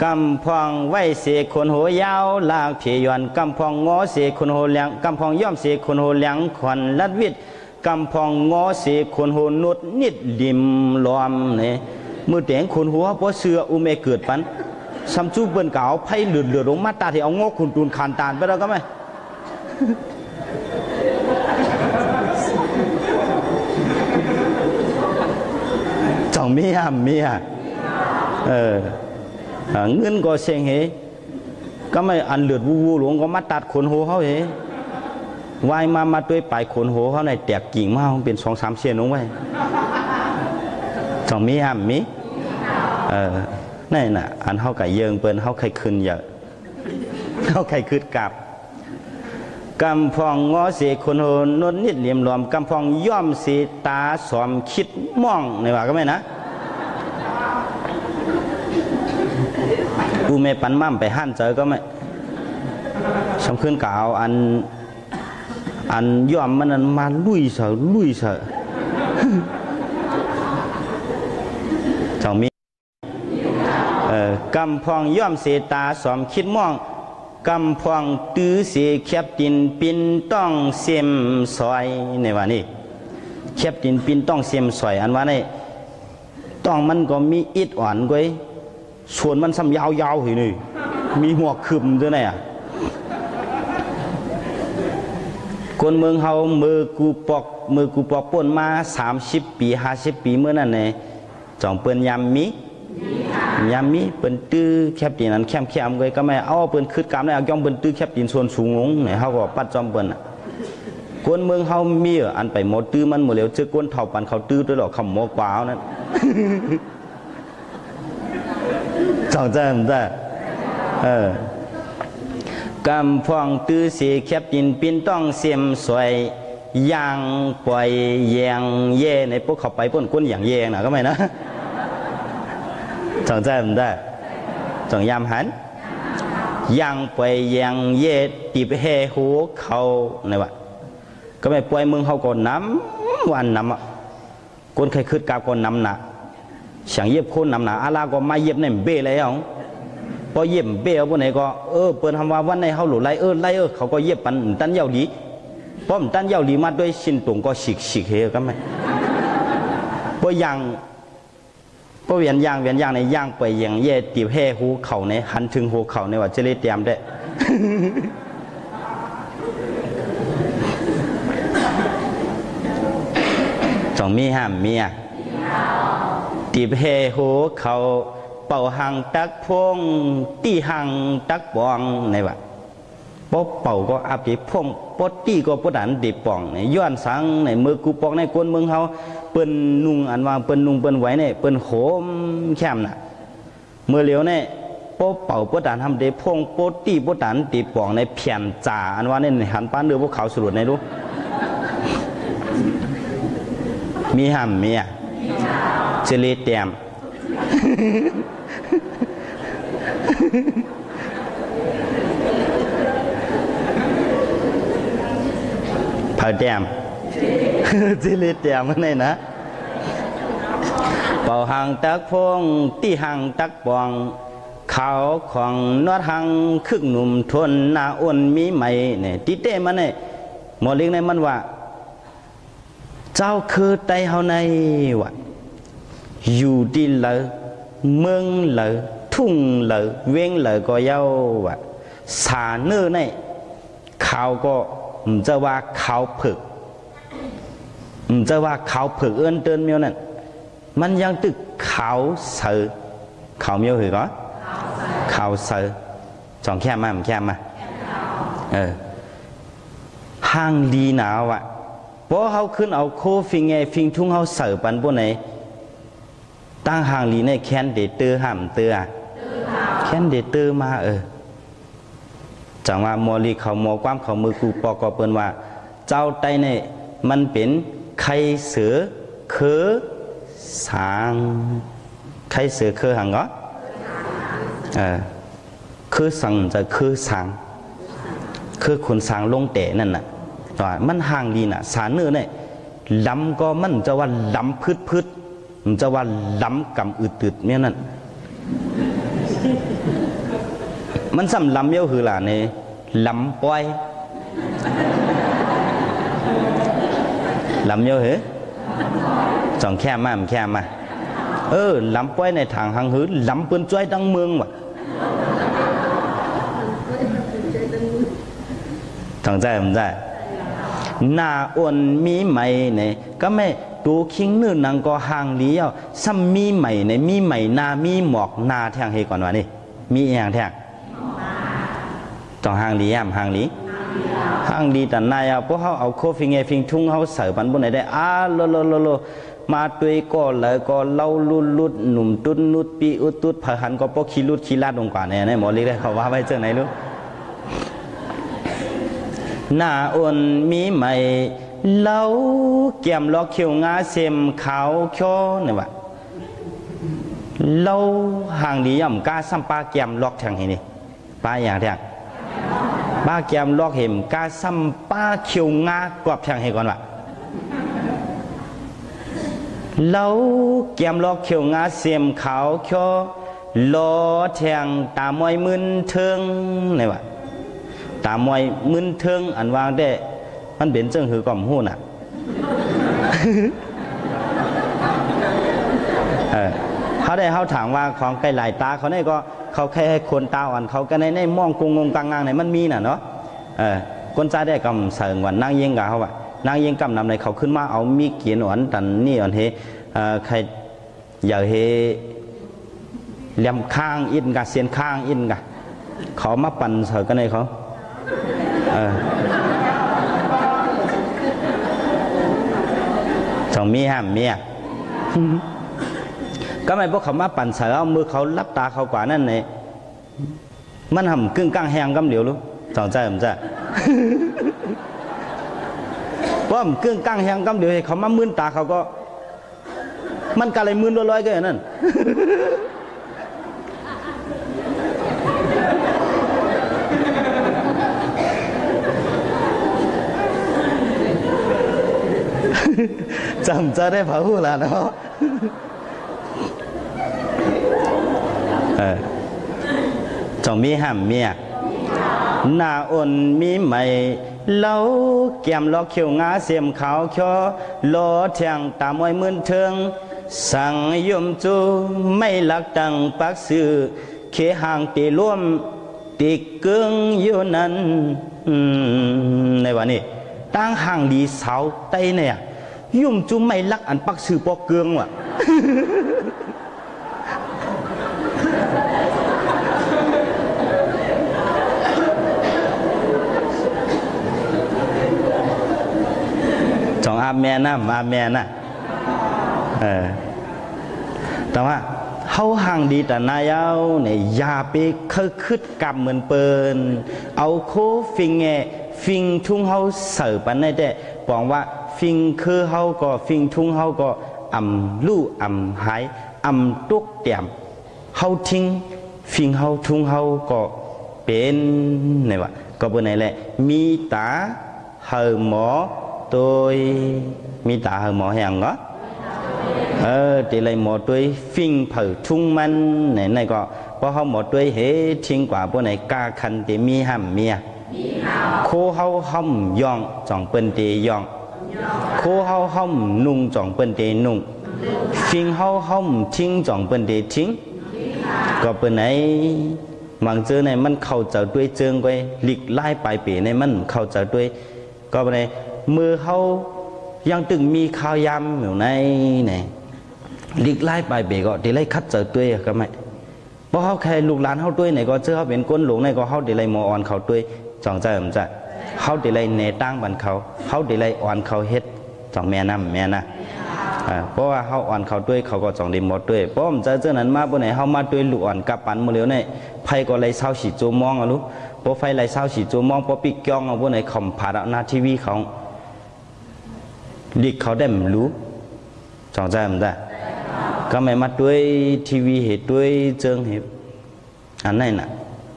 กำพองไว้เสกคนหัวยาวลากเพียยวนกำพองงอเสกคนหัวเลี้ยงกำพองย่อมเสกคนหัวเลี้ยงขวัญลัดวิทย์กำพองงอเสกคนหัวนุดนิดดิมล้อมเนี่ยมือเตียงคนหัวเพราะเสืออุเมเกิดปันซัมจูเปิ้นเก่าไพ่เหลือลงมาตาที่เอางอคุณตูนคานตานไปแล้วก็ไหมจ่องมีเงินก็เสียงเหก็ไม่อันเลือดวูหลวงก็มาตัดขนหัวเขาเหวายมาด้วยปลายขนหัวเขาในแตกกิ่งมาเป็น2-3 เส้นลงไว้จ่องมีนี่น่ะอันเขาไก่เยิงเปิ้นเขาไข่คืนเยอะเขาไข่คืนกลับกำพองงอเสียคนโหนนนิดเหลี่ยมหลอมกำพองย่อมสีตาสอมคิดม่องในว่าก็ไม่นะอูเมปันมั่มไปหั่นเจอก็ไม่สำคืนกล่าวอันย่อมมันมาลุยเสจ่องมีกำพองย่อมเสตาสอมคิดม่องกำพองตื้อเสียแคบดินปินต้องเสียมซอยในว่านี่แคบดินปินต้องเสียมซอยอันว่านี่ต้องมันก็มีอิดอ่อนก้อยส่วนมันซ้ำยาวๆเห็นนี่มีหัวคืมด้วยเนี่ยคนเมืองเฮามือกูปอกป่นมา30 ปี50 ปีเมื่อนั้นเนี่ยจ่องเปิ้นยำมีเปิ้นตื้อแคบดินนั้นแคมๆก้อยก็ไม่เอาเปิ้นคืดกามได้เอาย่อมเปิ้นตื้อแคบดินส่วนสูงลงเนี่ยเฮาก็ปัดจอมเปิ้นคนเมืองเฮามีอันไปหมดตื้อมันหมดแล้วเจอก้นเท่าปันเขาตื้อด้วยหรอกคำหมอกว่านั้นจ่องใจมันได้กำพองตื้อเสียแคบดินปินต้องเสียมสวยย่างปล่อยแยงเย่ในพวกเขาไปป้นก้นอย่างแยงนะก็ไม่นะจ่องใจมันได้จ่องยามหันย่างปล่อยแยงเย่ตีไปแห่หัวเขาในวะก็ไม่ปล่อยมึงเขาก่อนน้ำวันน้ำก้นใครคืดกาก่อนน้ำหนาฉันเย็บคนน้ำหนาอาลาก็มาเย็บในเบ้เลยอ่ะพอเย็บเบ้เอาพวกไหนก็เปิดทำว่าวันในเขาหลุดไล่เขาก็เย็บปันตันเย้าดีเพราะตันเย้าดีมาด้วยชิ้นตุ่งก็ฉีกเฮก็ไม่เพราะยังเพราะเวียนยางในย่างไปอย่างเย่ตีแห่หูเข่าในหันถึงหูเข่าในว่าจะเลยเตรียมได้จ่องมีห้ามมีตีแห่หูเข่าเป่าหังตักพงตีหังตักบองในว่าเพราะเป่าก็อาบตีพง ปดตี้ก็ปดอันติป่องเนี่ยย้อนสังในมือกูปองในก้นเมืองเขาเปิ้นนุ่งอันว่าเปิ้นนุ่งเปิ้นไหวเนี่ยเปิ้นโหมแคมน่ะเมื่อเหลียวเนี่ยโป๊เป่าปดอันทำเดพงปดตี้ปดอันติป่องในเพียนจ่าอันว่าเนี่ยหันป้านเดือพวกเขาสรุปในรู้มีห่ำมีอ่ะเจลีเตียมเผาเตียมเจลีเตียมมันไหนนะเป่าหางตักพงตีหางตักปองเขาของนวดหางคึกหนุ่มทนหน้าอ้วนมีไหมเนี่ยตีเต้มันเนี่ยหมอเลี้ยงในมันว่าเจ้าคือไตเฮาในวะอยู่ดีเลยเมืองเลยทุ่งเลยเว้งเลยก็เย้าวะสาเนื้อในเขาก็จะว่าเขาผึกจะว่าเขาผึกเอื้อนเตือนเมียวนั่นมันยังตึกเขาเสือเขาเมียวหือก็เขาเสือจองแค่มามันแค่มาห้างดีหนาวะเพราะเขาขึ้นเอาโคฟิงไงฟิงทุ่งเขาเสือปันพวกไหนตั้งห่างลีในแคนเดเตอร์ห้ามเตอร์แคนเดเตอร์มาจังว่ามอลีเขามอความเขามือกูปอกอเปิ้นว่าเจ้าไตในมันเป็นไข่เสือคือสางไข่เสือคือหังก็คือสังจะคือสางคือขุนสางลงเตะนั่นน่ะว่ามันห่างดีน่ะสารเนื้อเนี่ยล้ำก็มันจะว่าล้ำพืดมันจะว่าล้ำกำอึดๆเนี่ยนั่นมันซ้ำล้ำเยอะคือล่ะเนี่ยล้ำปอยล้ำเยอะเหรอจองแค่มาแค่มาล้ำปอยในทางหางหื้อล้ำเปิ้นจ้อยตั้งเมืองว่ะตั้งใจผมใจหน้าอ้วนมีไหมเนี่ยก็ไม่ดูคิงนื่นนังก็ห่างเลี้ยวซ้ำมีไหมเนี่ยมีไหมนามีหมอกนาแทงเฮก่อนวะนี่มีอย่างแทงต้องห่างเลี้ยมห่างลี้ห่างดีแต่นายพวกเขาเอาโคฟิงไงฟิงทุ่งเขาเสิร์ฟปันบนไหนได้โลมาตัวก็เลยก็เล่าลุดหนุ่มตุ้นนุดปีอุตุดผหันก็พวกขี้ลุดขี้ลาดลงกว่าเนี่ยหมอเล็กได้เขาว่าไว้เจอไหนรู้หน้าอ้วนมีไหมเล่าแก้มล็อกเขียวงาเสียมขาวโคเนี่ยวะเล่าห่างดีย่อมกาซ้ำปลาแก้มล็อกทางเห็นนี่ปลาอย่างแทงปลาแก้มล็อกเห็นกาซ้ำปลาเขียวงากรอบทางเห็นก่อนวะเล่าแก้มล็อกเขียวงาเสียมขาวโคล้อแทงตามวยมึนเทิงเนี่ยวะตามวยมึนเทิงอันวางได้มันเป็นเจ้าหือกล่อมหู้น่ะเขาได้เขาถามว่าของไก่หลายตาเขาเนี่ยก็เขาแค่ให้คนตาอ่อนเขาก็ในมองกงงกลางๆเนี่ยมันมีน่ะเนาะคนใจได้กำเสริงวันนั่งยิงกับเขาว่านางยิงกำนำในเขาขึ้นมาเอามีเกียนอ่อนตันนี่อ่อนเฮใครอย่าเฮเลี้ยมข้างอินกับเสียนข้างอินกับเขามาปั่นเสริงกันในเขาสองมีห้ามมีก็ไม่พวกเขามาปั่นเสาเอามือเขาลับตาเขากว่านั่นเลยมันห่ำกึ่งกลางแหงกำเหลียวรู้สองใจผมจะเพราะมันกึ่งกลางแหงกำเหลียวเขามามื่นตาเขาก็มันกะเลยมื่นลอยๆก็อย่างนั้นจำจะได้เผาหูละเนาะจงมีห้ามเมียหน้าอ่อนมีไหมเล่าแก้มล็อกเขียวงาเสียมขาวคอล้อแทงตามวยมืนเทิงสั่งยมจูไม่ลักตังปักซื้อเขห่างตีร่วมตีเกืองอยู่นั้นในวันนี้ตั้งห่างดีเสาไตเนี่ยยุ่มจุ่มไม่ลักอันปักสื่อปอกเกืองว่ะ อาเมนะอาเมนะแต่ว่าเขาห่างดีแต่นายเอาเนี่ยอย่าไปคึดกำเหมือนเปิลเอาโคฟิงฟิงทุ่งเขาเสิร์ฟปันได้แต่บอกว่าฟิงคือเขาก็ฟิงทุ่งเขาก็ลู่หายตุกเตี่ยมเขาทิ้งฟิงเขาทุ่งเขาก็เป็นไงวะก็เป็นไหนแหละมีตาเหอหมอตัวมีตาเหอหมอแห่งก็thì lại một đôi phim phở trung man này có bao họ một đôi hệ thiên quả bữa này ca khăn thì mi hàm mía khô hao hom yong chọn bên thì yong khô hao hom nung chọn bên thì nung phim hao hom thiên chọn bên thì thiên có bên này mang chữ nàyมันเข้าใจด้วยเจิงไว้หลีกไล่ไปเปในมันเข้าใจด้วยก็bên nàyมือเขายังตึงมีข้าวยำอยู่ในเนี่ยหลีกไล่ไปเบก็ดีไล่คัดเจอตัวก็ไม่เพราะเขาแค่ลูกหลานเขาด้วยเนี่ยก็เจอเขาเป็นก้นหลงเนี่ยก็เขาดีไล่มออ่อนเขาด้วยจ่องใจผมใจเขาดีไล่เนตั้งบันเขาดีไล่อ่อนเขาเฮ็ดจ่องแม่น้ำแม่นะเพราะว่าเขาอ่อนเขาด้วยเขาก็จ่องดีหมดด้วยเพราะผมใจเจ้านั้นมาบนไหนเขามาด้วยลูกอ่อนกับปันมาเร็วเนี่ยไฟก็ไล่เศร้าสีโจมองอ่ะลูกเพราะไฟไล่เศร้าสีโจมองเพราะปีกย่องเอาบนไหนคอมผ่าดหน้าทีวีเขาดิเขาได้รู้จ่องใจผมใจก็ไม่มาด้วยทีวีเหตุด้วยเจิงเหตุอันนั้นน่ะ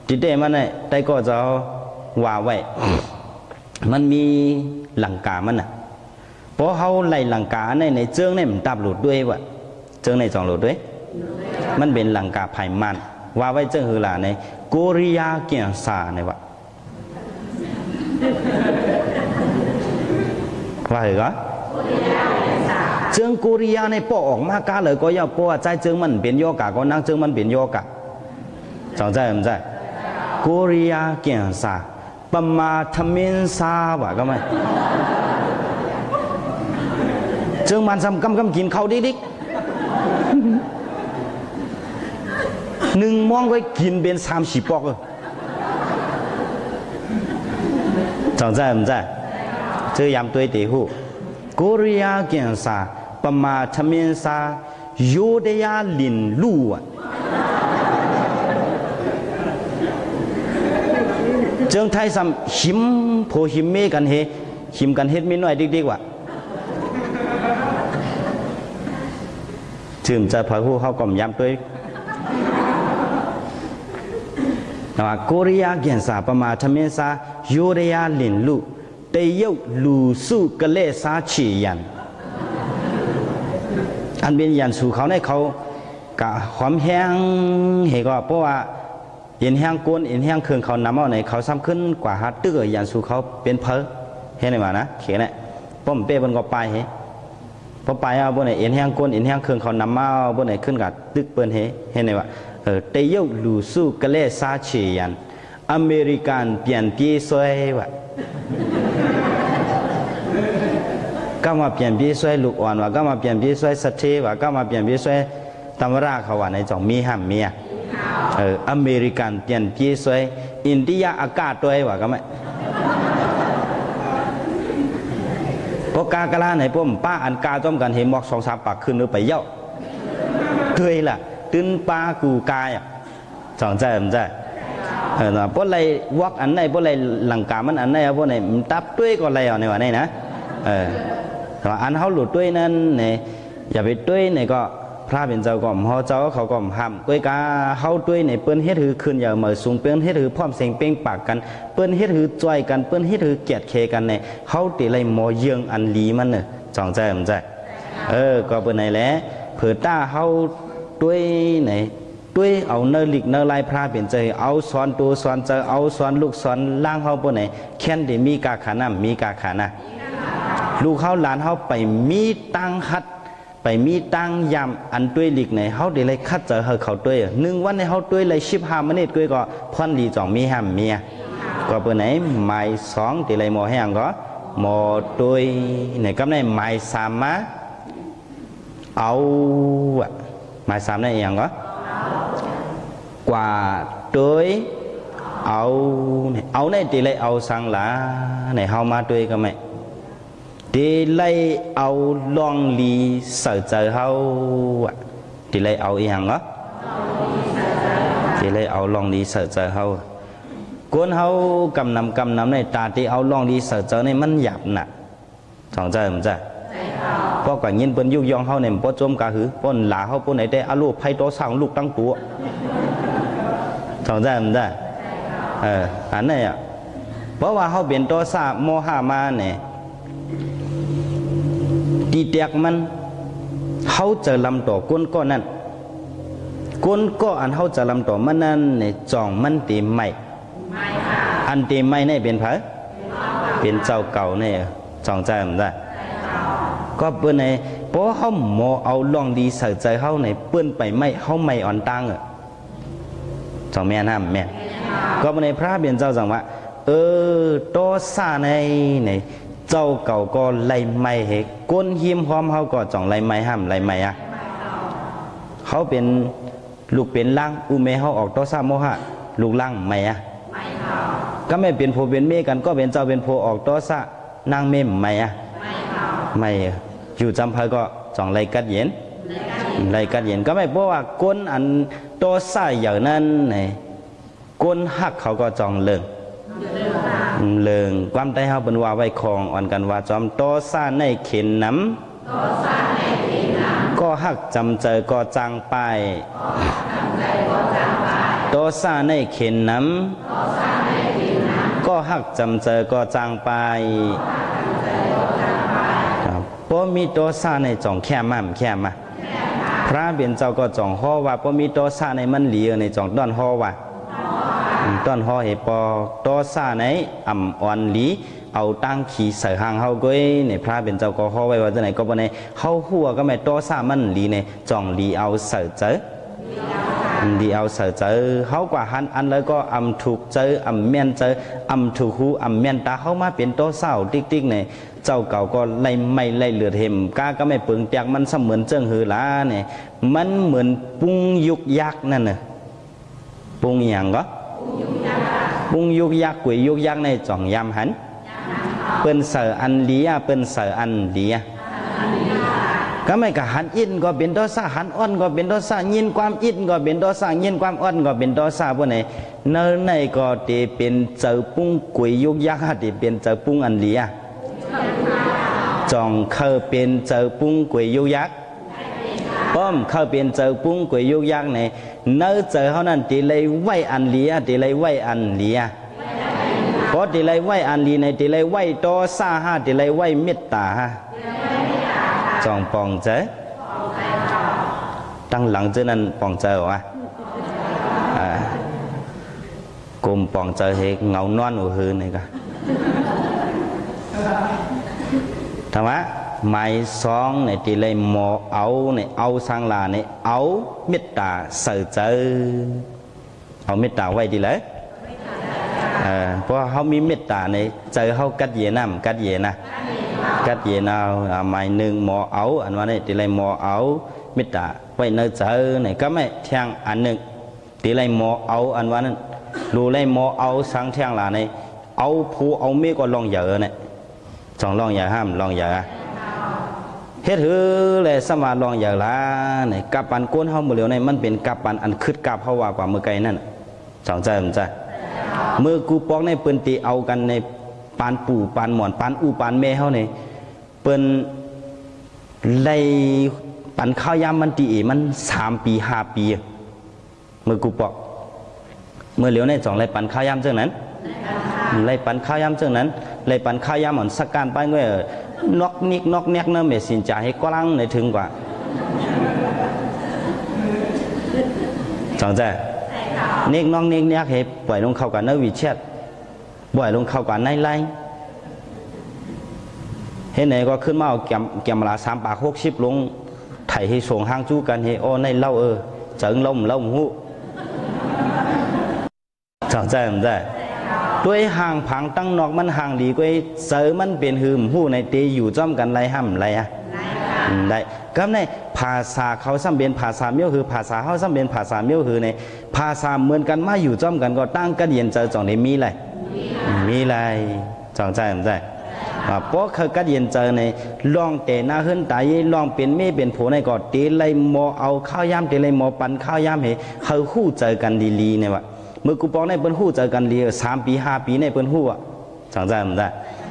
ที่เดมันเนี่ยได้ก็จะว่าไว้มันมีหลังกามันน่ะเพราะเขาไล่หลังกาในเจิงเนี่ยมันตับหลุดด้วยวะเจิงในจ่องหลุดด้วยมันเป็นหลังกาไผ่มันว่าไว้เจิงคือล่ะในโกริยาเกียงซาเนี่ยวะว่าเหรอเจิงโกริยาในปอออกมากาเลยก็อย่าปัวใจเจิงมันเป็นโยกะก็นั่งเจิงมันเป็นโยกะจังใจมันใจโกริยาเกียงซาปมาทมินซาวะก็ไม่เจิงมันซ้ำกำกินเขาดิ๊กหนึ่งมองไว้กินเป็น30ปอกจังใจมันใจเจอยามตัวเตะหูโกริยาเกียงซาปมาทมินซาโยเดียลินลู่เจิงไทยซ้ำหิมโพหิมเมกันเฮหิมกันเฮ็ดไม่น้อยดิกๆว่ะถึงจะพาผู้เขากล่อมย้ำด้วยว่าโกริยาเกียงซาปมาทมินซาโยเดียลินลู่เตยกลูสู้กะเลสาฉียันอันเป็นยันสู่เขาในเขากะความแห้งเหก็เพราะว่าเห็นแห้งก้นเห็นแห้งเครื่องเขานำเอาในเขาซ้ำขึ้นกว่าฮัตตื้อยันสู่เขาเป็นเพอเห็นไหมนะเขียนเนี่ยป้อมเป้บนก็ไปเฮ้พอไปเอาบนไหนเห็นแห้งก้นเห็นแห้งเครื่องเขานำเอาบนไหนขึ้นกับตึกเปิ้นเฮ้เห็นไหมว่าเตยกลูสู้กะเลสาฉียันอเมริกันเปลี่ยนปีซวยวะก็มาเปลี่ยนพี่ช่วยลูกอ่อนว่าก็มาเปลี่ยนพี่ช่วยสเตว่าก็มาเปลี่ยนพี่ช่วยตำราเขาว่าในจ่องมีห้ามเมียอเมริกันเปลี่ยนพี่ช่วยอินเดียอากาศตัวว่าก็ไม่พวกกากะลาไหนพวกป้าอันกาจ้อมกันเห็นหมอก2-3 ปากขึ้นหรือไปเย่าด้วยล่ะตื้นปลากูกายจ่องใจมันใจพวกอะไรวอกอันไหนพวกอะไรหลังกามันอันไหนพวกไหนตับด้วยก็อะไรเอาในว่าไหนนะแต่อันเขาหลุดด้วยนั้นเนี่ยอย่าไปด้วยเนี่ยก็พระเป็นเจ้าก่อมเขาเจ้าเขาก่อมห้ามก้อยกาเขาด้วยเนี่ยเปิ้นเฮ็ดหือคืนอย่าเหมือสูงเปิ้นเฮ็ดหือพร้อมเสียงเป้งปากกันเปิ้นเฮ็ดหือจ่อยกันเปิ้นเฮ็ดหือเกียดเคกันเนี่ยเขาตีไรหมอเยืองอันลีมันเนี่ยจ่องใจมันใจก็เปิ้นไหนแหละเผื่อต้าเขาด้วยเนี่ยด้วยเอาเนื้อหลีกเนื้อลายพระเป็นใจเอาสอนตัวสอนเจอเอาสอนลูกสอนล่างเขาเปิ้นไหนแค่นที่มีกาขาน้ำมีกาขานะลูกเขาหลานเขาไปมีตังคัดไปมีตังยำอันด้วยหลีกไหนเขาเดี๋ยวเลยคัดเจอเขาด้วย1 วันในเขาด้วยเลย15 นาทีด้วยก็พ่นดีจ่องมีห้ามเมียก็เปิดไหนหมาย2เดี๋ยวเลยหมอแห้งก็หมอด้วยไหนก็ในหมาย3มาเอาหมาย3ในอย่างก็กว่าด้วยเอาในเดี๋ยวเลยเอาสังหลาในเขามาด้วยก็ไม่ ดีเลยเอาลองลีเสือเจอเขาดีเลยเอาอีหยังเหรอดีเลยเอาลองลีเสือเจอเขากวนเขากำนำในตาที่เอาลองลีเสือเจอในมันหยาบน่ะสองใจมันจะเพราะก่อนยินเปิ้นยุยองเขาเนี่ยป้นจมกะหือป้นหลาเขาป้นไหนได้อาลูกไพ่โตสร้างลูกตั้งตัวสองใจมันจะอันนี้อ่ะเพราะว่าเขาเป็นโตสาโมหะมาเนี่ยดีเดียกมันเขาจะลำต่อก้นก้อนนั้นก้นก้อนอันเขาจะลำต่อมันนั้นเนี่ยจ่องมันตีไม่อันตีไม่เนี่ยเป็นไผเป็นเจ้าเก่าเนี่ยจ่องใจมันได้ก็เปิ้นในเพราะเขาโมเอาลองดีใส่ใจเขาในเปิ้นไปไม่เขาไม่อ่อนตังจ่องแม่น้ำแม่ก็ในพระเบียนเจ้าสั่งว่าโตซาในเจ้าเก่าก็ไล่ไม่เหกก้นหิมพร้อมเขาก็จ่องไล่ไม่ห้ามไล่ไม่อะเขาเป็นลูกเป็นล่างอุเมเขาออกโตซาโมหะลูกล่างไม่อะก็ไม่เป็นโพเป็นเมกันก็เป็นเจ้าเป็นโพออกโตซานางเมมไม่อะไม่อยู่จำเพอก็จ่องไล่กัดเย็นไล่กัดเย็นก็ไม่เพราะว่าก้นอันโตซาอย่างนั้นไงก้นหักเขาก็จ่องเลิงความใต้เฮาเป็นว่าไว้คองอ่อนกันว่าจอมโตซาในเข็นน้ำก็หักจำเจอก็จางไปโตซาในเข็นน้ำก็หักจำเจอก็จางไปเพราะมีโตซาในจ่องแค่มาพระเบียนเจ้าก็จ่องห่อว่าเพราะมีโตซาในมันเหลียวในจ่องด้อนห่อว่าต้นห่อเหปอโตซาในอ่ำอ่อนหลีเอาตั้งขี่ใส่หางเฮาก้อยในพระเป็นเจ้าก็ห่อไว้ว่าจะไหนก็บ่ในเฮาหัวก็ไม่โตซามันหลีในจ่องหลีเอาใส่เจอดีเอาใส่เจอเฮากว่าหันอันแล้วก็อ่ำถูกเจออ่ำแม่นเจออ่ำถูกหูอ่ำแม่นตาเฮามาเป็นโตเศร้าติ๊กในเจ้าเก่าก็ไล่ไม่ไล่เลือดเห็มกาก็ไม่เปิงแตกมันเสมือนเจิ้งหือหลาเนี่ยมันเหมือนปุ้งยุกยักนั่นน่ะปุ้งอย่างก็ปุ้งยุกยักกุยยุกยักในจ่องยำหันเปิ้นเสืออันเลียเปิ้นเสืออันเลียก็ไม่กะหันอินก็เป็นโตซาหันอ่อนก็เป็นโตซายินความอินก็เป็นโตซายินความอ่อนก็เป็นโตซาพวกไหนเนื้อในก็ตีเป็นเจ้าปุ้งกุยยุกยักตีเป็นเจ้าปุ้งอันเลียจ่องเข้าเป็นเจ้าปุ้งกุยยุกยักป้อมเข้าเป็นเจ้าปุ้งกุยยุกยักในเนื้อเจ้าเขานั้นตีเลยไหวอันเลียตีเลยไหวอันเลียเพราะตีเลยไหวอันเลียในตีเลยไหวโตซาฮะตีเลยไหวเมตตาฮะจองปองเจตั้งหลังเจนั้นปองเจอวะกลมปองเจอเหกเงานอนหัวหืนนี่ก็ธรรมะไม้ซองในตีเลยหมอเอาในเอาสังลาในเอาเมตตาเสือเจอเอาเมตตาไว้ดีเลยเพราะเขามีเมตตาในเจอเขากัดเยน้ำกัดเยนะกัดเยนเอาหมายหนึ่งหมอเอาอันว่านี่ตีไรหมอเอาเมตตาไว้เนื้อเจอเนี่ยก็ไม่เที่ยงอันหนึ่งตีไรหมอเอาอันว่านั้นรู้ไรหมอเอาสังเที่ยงลาในเอาผู้เอาเมฆก็ลองเยอะเนี่ยสองลองเยอะห้ามลองเยอะเฮ็ดหือเลยสมาลองเยอะละเนี่ยกับปันก้นเฮาหมดเลยเนี่ยมันเป็นกับปันอันคืดกับเฮาว่ากว่าเมื่อไกลนั่นสองใจมันใจมือกูปอกในเปิ้นตีเอากันในปานปู่ปานหมอนปานอูปานแม่เฮาเนี่ยเปิ้นไล่ปันข้าวยามมันตีมัน3 ปี5 ปีมือกูปอกเมื่อเหลียวในจ่องไล่ปันข้าวยามเจ้านั้นไล่ปันข้าวยามเจ้านั้นไล่ปันข้าวยามหมอนสักการไปเมื่อนอกนิกนอกแนกเนื้อเมสินจ่าให้กว้างในถึงกว่าจ่องใจเนกน้องเนกเนียกเห็บปล่อยลงเข้ากันเนื้อวิเชียดปล่อยลงเข้ากันในไล่เห็นไหนก็ขึ้นมาเอาแกมละ3 ปาก60ลงไถให้ส่งห้างจู้กันให้โอ้ในเล่าเจิงล่มหูจังใจมันได้ด้วยห่างผังตั้งนอกมันห่างดีกว่าเสือมันเป็นหืมหูในเตอยู่จ้อมกันไรห้ำไรอะได้ก็ในภาษาเขาซ้ำเป็นภาษาเมี้ยวคือภาษาเขาซ้ำเป็นภาษาเมี้ยวคือในภาษาเหมือนกันมาอยู่จ้อมกันก็ตั้งกันเย็นเจอจ่องในมีไรจ่องใจมันได้ เพราะเขากัดเย็นเจอในลองแต่หน้าขึ้นตายลองเป็นไม่เป็นผัวในก่อเตะเลยมอเอาข้าวยำเตะเลยมอปันข้าวยำให้เขาคู่เจอกันดีๆเนี่ยวะเมื่อกูปองในเปิ้นคู่เจอกันดี3 ปี5 ปีในเปิ้นคู่อ่ะจังใจมันได้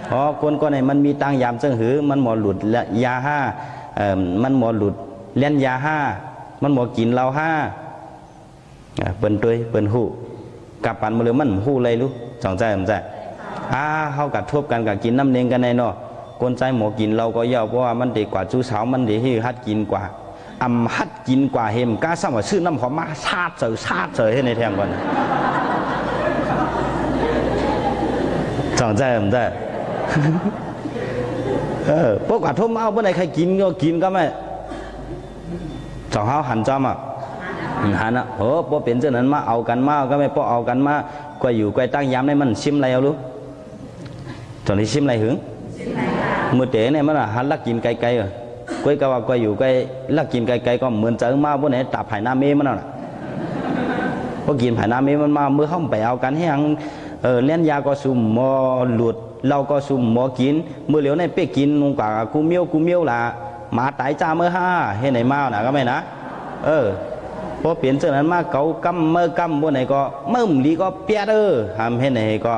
เพราะคนก็ในมันมีตังยามเจิงหือมันหมอหลุดยาห้ามันหมอหลุดเล่นยาห้ามันหมอกินเหล้าห้าเปิ้นตัวเปิ้นคู่กับปันมาเลยมันคู่เลยรู้จังใจมันได้เขากัดทบกันกับกินน้ำเลี้ยงกันในเนาะคนใจหมอกินเราก็เยาเพราะว่ามันดีกว่าจู้สาวมันดีที่ฮัดกินกว่าฮัดกินกว่าเห็มกล้าสร้างว่าชื่อน้ำหอมมาชาดเจอให้ในแทงก่อนจังใจมันได้พวกกัดทบเอาเมื่อไหร่ใครกินก็กินก็ไม่จังเขาหันจอมอ่ะหันอ่ะพอเป็นเจ้านั้นมาเอากันมาก็ไม่พอเอากันมาก็อยู่ก็ตั้งย้ำในมันชิมอะไรเอาลูกตอนนี้ชิมอะไรหึงมือเต๋เนี่ยมันหันลักกินไกลๆอ่ะก้อยก็ว่าก้อยอยู่ก้อยลักกินไกลๆก็เหมือนเจอมาพวกไหนตับไผ่น้ำเมมันน่ะพอกินไผ่น้ำเมมันมาเมื่อเข้าไปเอากันให้ยังเล่นยาก็ซุ่มหมอหลุดเราก็ซุ่มหมอกินมือเหลียวในเป๊กกินลงกว่ากูเมียวล่ะหมาตายจ้าเมื่อห้าให้ไหนมาน่ะก็ไม่นะพอเปลี่ยนเจ้านั้นมาเกากำเมื่อกำพวกไหนก็เมื่อลีก็เปียทำให้ไหนก็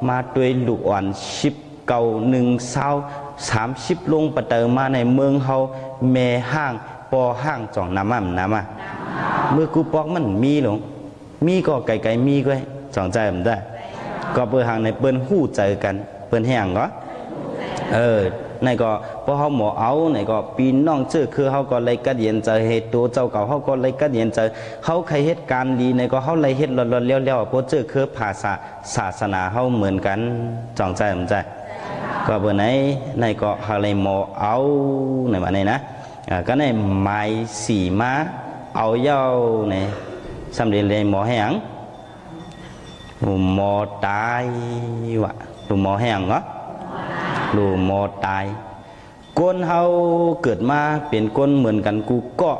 มาด้วยลูกอ่อน10 เก่า1 20 30ลงประเติมมาในเมืองเฮาแม่ห้างปอห้างจ่องน้ำอ่ะเมื่อกูปอกมันมีหลงมีก็ไก่มีก็จ่องใจมันได้ก็เปิดห้างในเปิ้นหู้เจอกันเปิ้นแห้งก็ในก็พอเขาหมอเอาในก็ปีน้องเจอคือเขาก็เลยกัดเย็นเจอเหตุตัวเจ้าเก่าเขาก็เลยกัดเย็นเจอเขาใครเหตุการณ์ดีในก็เขาเลยเหตุหลอนๆเลี้ยวๆพอเจอคือภาษาศาสนาเขาเหมือนกันจ่องใจมันใจก็เบอร์ไหนในก็เขาเลยหมอเอาในวันนี้นะก็ในไม้สีม้าเอาเย้าในสำเร็จเลยหมอแห้งหมอตายวะหรือหมอแห้งเหรอหรือหมอตายก้นเฮาเกิดมาเป็นก้นเหมือนกันกูก็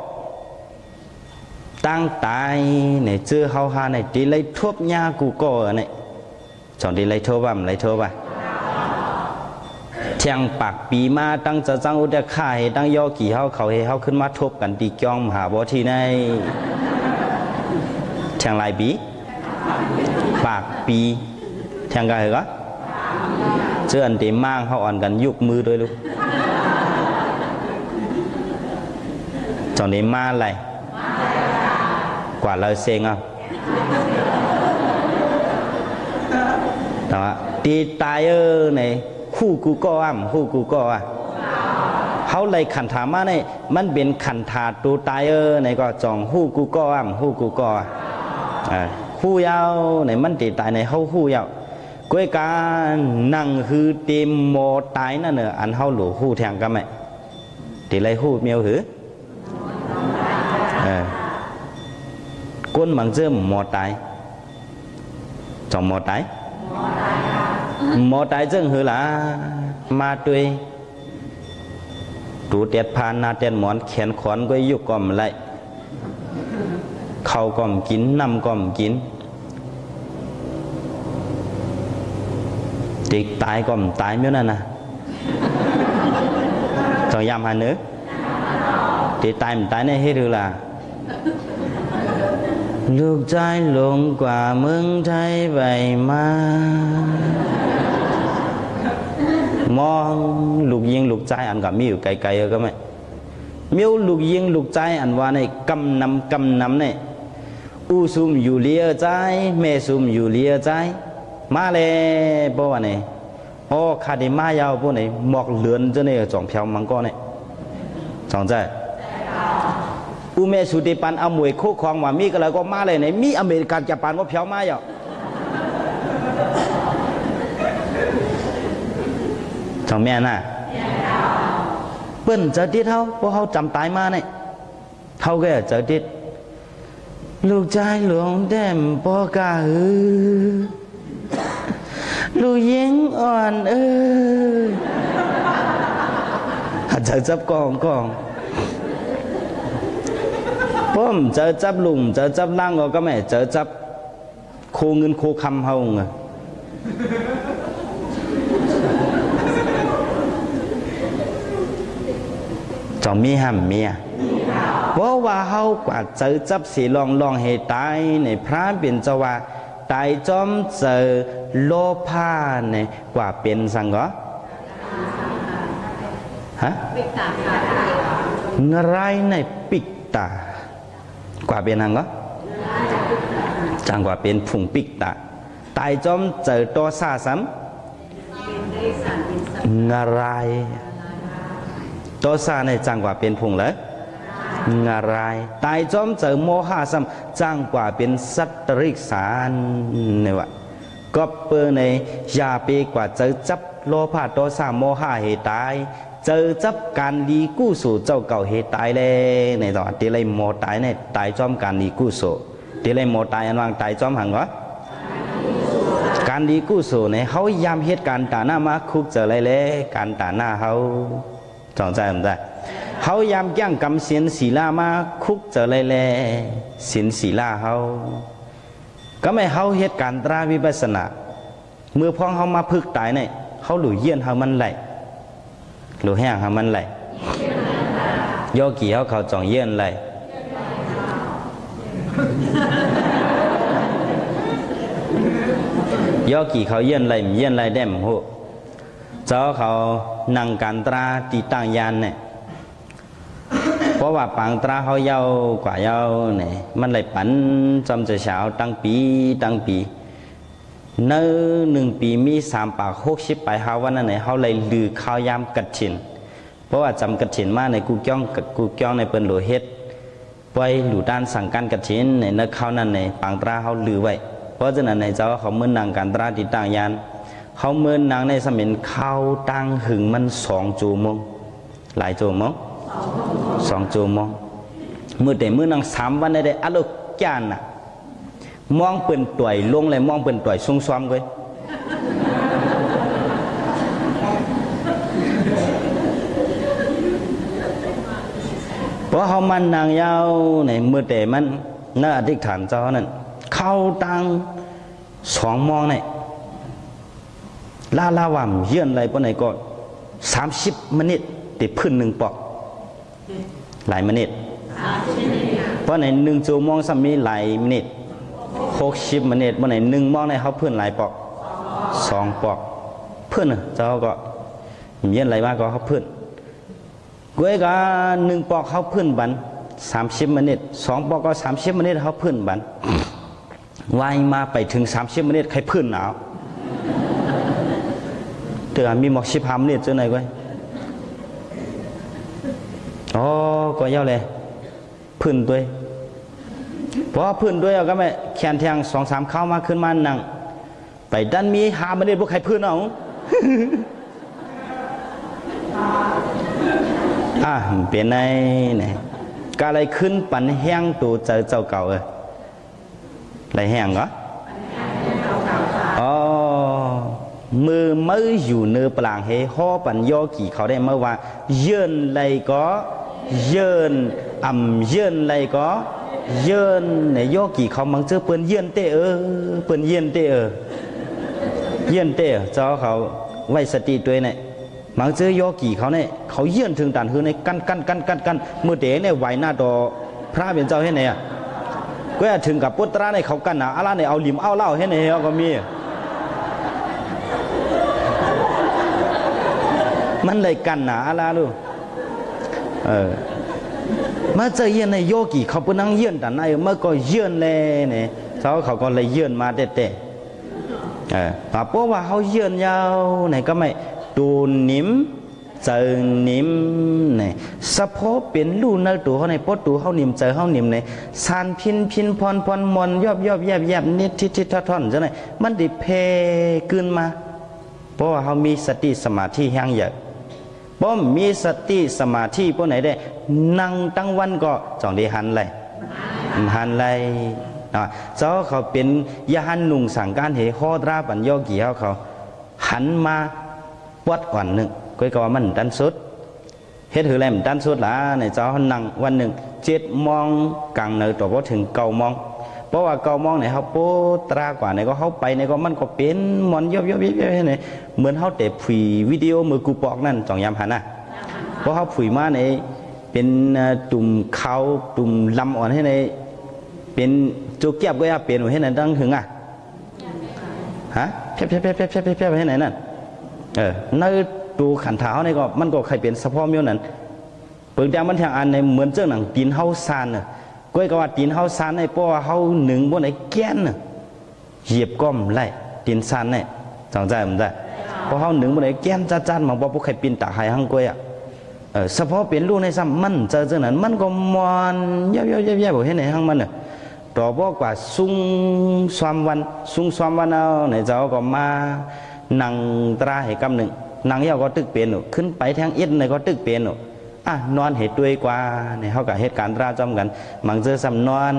ตั้งตายในเจอเฮาหาในตีไล่ทบหญ้ากูก็เนี่ยจอนตีไล่ทบบ้างไล่ทบบ้างเทียงปากปีมาตั้งจะจังอุดะข่ายตั้งย่อกี่เฮาเขาให้เฮาขึ้นมาทบกันตีจ้องมหาบ่ที่ในเทียงลายปีปากปีเทียงกันเหรอเชื่ออันตีมั่งเขาอ่อนกันยุกมือด้วยลูกจอนนี้มาอะไรกว่าเราเซ็งอ่ะแต่ว่าตีตายในคู่กูก็คู่กูก็เขาเลยขันถามมาในมันเป็นขันถาตูตายในก็จองคู่กูก็คู่กูก็คู่ยาวในมันตีตายในเขาคู่ยาวก้อยการนั่งคือเต็มโมตายนั่นเนอะอันเฮาหลูหู้แทงกันไหมตีไรหู้เมียวหือก้นบางเจ้าโมตายจองโมตายโมตายเจ้าหือละมาด้วยตูเตียดพานนาเตียนหมอนแขนขอนก็ยุกก่อมไรเขาก่อมกินน้ำก่อมกินตีตายก็ตายไม่นั่นนะจองยามหาเนื้อตีตายมันตายในให้ดูล่ะลูกใจหลงกว่าเมืองไทยไปมามองลูกยิงลูกใจอันกับมีอยู่ไกลๆก็ไม่มีลูกยิงลูกใจอันว่าในกำนำเนี่ยอูซุมอยู่เลียใจแม่ซุมอยู่เลียใจมาเลยเพราะว่าเนี่ยคาดิมายาวพวกนี้หมอกเลือนจะเนี่ยจ่องเพียวมังก้อนเนี่ยจ่องใจอุเมสุติปันเอามวยคู่ครองว่ามีก็แล้วก็มาเลยเนี่ยมีอเมริกันญี่ปุ่นว่าเพียวมาอยู่จ่องแม่น่ะเปิ้นเจอติดเท่าเพราะเขาจำตายมาเนี่ยเท่าแก่เจอติดลูกใจหลวงแต้มปอกาลูกยิงอ่อนเจอจับกองป้อมเจอจับลุงเจอจับล่างก็ไม่เจอจับโคเงินโคคำเฮาไง องมีห้ำเมียเพราะว่าเฮากว่าเจอจับสีลองให้ตายในพระเป็นเจ้าว่าตายจอมเจอโลภะในกว่าเป็นสังก็ฮะนรายในปิกตากว่าเป็นสังก็จังกว่าเป็นผุ่งปิกตาตายจอมเจอตัวซาซ้ำนรายตัวซาในจังกว่าเป็นผุ่งเลยนรายตายจอมเจอโมหะซ้ำจังกว่าเป็นสัตตริกสารเนี่ยวะก็เปิดในยาปีกว่าเจอจับโลภะตัวซาโมหะเหตุตายเจอจับการดีกู้สู่เจ้าเก่าเหตุตายเลยในตอนที่ไรโมตายในตายจอมการดีกู้สู่ที่ไรโมตายอันวางตายจอมหังก็การดีกู้สู่ในเขายามเหตุการณ์ตาหน้ามาคุกเจออะไรเลยการตาหน้าเขาจองใจผมได้เขายามแก้งกำเสียนศีลามาคุกเจออะไรเลยสินศีลาเขาก็ไม่เขาเหตุการณ์ตราวิปัสสนาเมื่อพ้องเขามาพึกตายเนี่ยเขาหลุยเยี่ยนเขามันไหลหลุยแห้งเขามันไหลโยกีเขาจ่องเยี่ยนไหลโยกีเขาเยี่ยนไหลได้หมดเจ้าเขานั่งการตราตีตั้งยานเนี่ยเพราะว่าปังตราเขาเยาวกว่าเยาวเนี่ยมันเลยปั่นจำจะเช้าตั้งปีเนื้อ1 ปีมี3 ปาก60 ไปเขาวันนั้นเนี่ยเขาเลยลือข้าวยามกัดฉินเพราะว่าจำกัดฉินมาในกูเกี้ยงในเปิ้นหลวเฮ็ดไปหลู่ด้านสั่งการกัดฉินในเนื้อข้าวนั้นในปังตราเขาลือไว้เพราะฉะนั้นในเจ้าเขาเมื่อนางการตราติดต่างยานเขาเมื่อนางในสมินเข้าตั้งหึงมัน2 ชั่วโมงหลายชั่วโมง2 ชั่วโมงมือแต่มือนาง3 วันได้อารมณ์จานน่ะมองเป็นต่วยลงเลยมองเป็นต่วยซุ่มซ้อมเลยเพราะเขามันนางยาวในมือแต่มันน่าอธิษฐานเจ้านั่นเข้าตั้ง2 โมงเนี่ยลาวามเยื่อนอะไรปะไหนก็30 มินิติดพื้น1 ปอกหลายมินิเพราะใน1 ชั่วโมงสามีหลายมินิ60 มินิปะไหน1 โมงในเขาพื้นหลายปอก2 ปอกพื้นเจ้าก็เยื่อนอะไรมากก็เขาพื้นก้วยก็1 ปอกเขาพื้นบัน30 มินิ2 ปอกก็30 มินิเขาพื้นบันวายมาไปถึง30 มินิใครพื้นหนาวเตือนมีหมอก15 มินิเจอไหนก้วยอ๋อก็เย้าเลยพื้นด้วยเพราะพื้นด้วยก็ไม่แขนแทง2-3 เข้ามาขึ้นมานั่งไปด้านมี5 มินิพวกใครพื้นเอาเป็นไงเนี่ยก็อะไรขึ้นปั่นแห้งตัวเจ้าเก่าอะไรแห้งเหรออ๋อมืออยู่เนื้อปลางเฮห่อปั่นโยกี่เขาได้เมื่อว่าเยื่นอะไรก็เยื่นเยื่นอะไรก็เยื่นในโยกี่เขามังเจอเปิ้นเยื่นเตเปิ้นเยื่นเตเยื่นเตเจ้าเขาไว้สติตัวเนี่ยมังเจอโยกี่เขาเนี่ยเขาเยื่นถึงด่านคือในกันมือเตะเนี่ยไหวหน้าต่อพระเป็นเจ้าให้เนี่ยก็ถึงกับปุตระในเขากันนะอะไรเนี่ยเอาหลิมเอาเหล้าให้เนี่ยก็มีมันเลยกันนะอะไรลูกมาเจอเยื่อนในโยกีเขาเป็นนั่งเยื่อนแต่ในเมื่อก็เยื่อนเลยเนี่ยเขาก็เลยเยื่อนมาเตะแต่เพราะว่าเขาเยื่อนยาวเนี่ยก็ไม่ตูนิ่มเจอนิ่มเนี่ยสะโพกเป็นลู่ในตัวเขาในปดตัวเขานิ่มเจอเขานิ่มเนี่ยสานพินพรมอนยอบแยบนิดทิศท่อนจะไหนมันดิเพขึ้นมาเพราะว่าเขามีสติสมาธิแห้งเยอะป้อมมีสติสมาธิพวกไหนได้นั่งตั้งวันก็จ่องได้หันเลยเจ้าเขาเป็นยาหันหนุ่งสั่งการเหข้อตราปัญโยกีเขาหันมาวัดก่อนหนึ่งก็ว่ามันดันสุดเฮ็ดถือแหลมดันสุดละในเจ้านั่งวันหนึ่ง7 โมงกลางเนยตัวพอถึง9 โมงเพราะว่า9 โมงเนี่ยเขาโปตรากว่าเนี่ยก็เขาไปเนี่ยก็มันก็เป็นมอนยอบเนี่ยเหมือนเขาเตะผีวิดีโอมือกูปอกนั่นจ่องยามหันนะเพราะเขาผีมาใน เป็นตุ่มเขาตุ่มลำอ่อนให้ในเป็นจุกเก็บก็เปลี่ยนให้ไหนตั้งถึงอ่ะฮะเพี้ยให้ไหนนั่นในตูขันเท้าในก็มันก็ใครเป็นสะโพกมิ้วนั่นเปิดดังมันแทงอันในเหมือนเจ้าหนังตีนเฮาซานน่ะก้อยก็ว่าตีนเฮาซานในป้อเฮาหนึ่งบนไหนแก้นน่ะเหยียบก้อมไล่ตีนซานเนี่ยสองใจมันได้พอเฮาหนึ่งบนไหนแก้นจ้าๆมันบอกพวกใครปีนตาหายหังก้อยอ่ะเฉพาะเป็นลูกในซ้ำมันเจอเจ้านั้นมันก็มอนแย่ๆบอกให้ไหนหังมันน่ะต่อบอกว่าซุ่งซ้อมวันเอาในเจ้าก็มานั่งตราให้กำหนึ่งนั่งเยาก็ตึกเป็นหนูขึ้นไปทางอิดในก็ตึกเป็นหนูนอนเหตุด้วยกว่าในเขากับเหตุการณ์ตราจอมกันมังเจอซ้ำนอน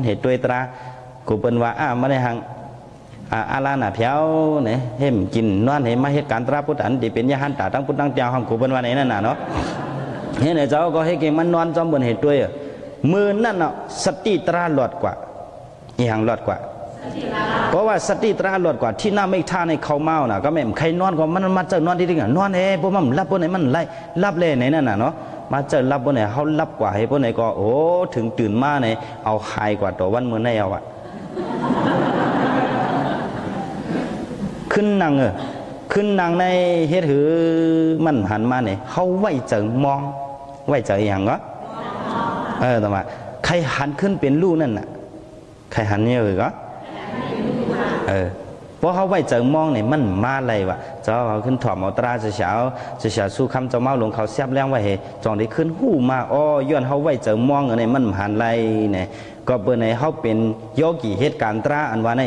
เหตุด้วยตรากูเป็นว่าไม่ได้หังอาลาหนาเพียวเนี่ยเห็มกินนอนเห็นมาเหตุการณ์ตราพุทธันที่เป็นยาหันตาตั้งพุทธังเตียวห้องกูเป็นว่าไหนนั่นน่ะเนาะเห็นในเจ้าก็ให้เก่งมันนอนจอมบนเหตุด้วยมือนั่นเนาะสติตราหลอดกว่าอย่างหลอดกว่าเพราะว่าสติตราหลอดกว่าที่หน้าไม่ท่าในเขาเมาน่ะก็ไม่ใครนอนก็มันมาเจอนอนที่ดิ่งนอนพวกมันรับบนไหนมันไล่รับเลยไหนนั่นน่ะเนาะมาเจอรับบนไหนเขารับกว่าให้พวกไหนก็โอ้ถึงตื่นมาเนี่ยเอาหายกว่าตัววันมือในเอาอะขึ้นนั่งขึ้นนั่งในเฮ็ดหือมันหันมาเนี่ยเขาไว้เจอมองไว้เจออย่างก็ต่อมาใครหันขึ้นเป็นลูกนั่นน่ะใครหันเนี่ยหรือก็เพราะเขาไว้เจอมองเนี่ยมันมาอะไรวะเจ้าเขาขึ้นถอดมอตราจะเช้าสู้คำเจ้าเมาหลงเขาเสียบแรงไว้เหจองได้ขึ้นหูมาย้อนเขาไว้เจอมองเนี่ยมันหันไรเนี่ยก็เปิดในเขาเป็นโยกีเหตุการณ์ตราอันว่าใน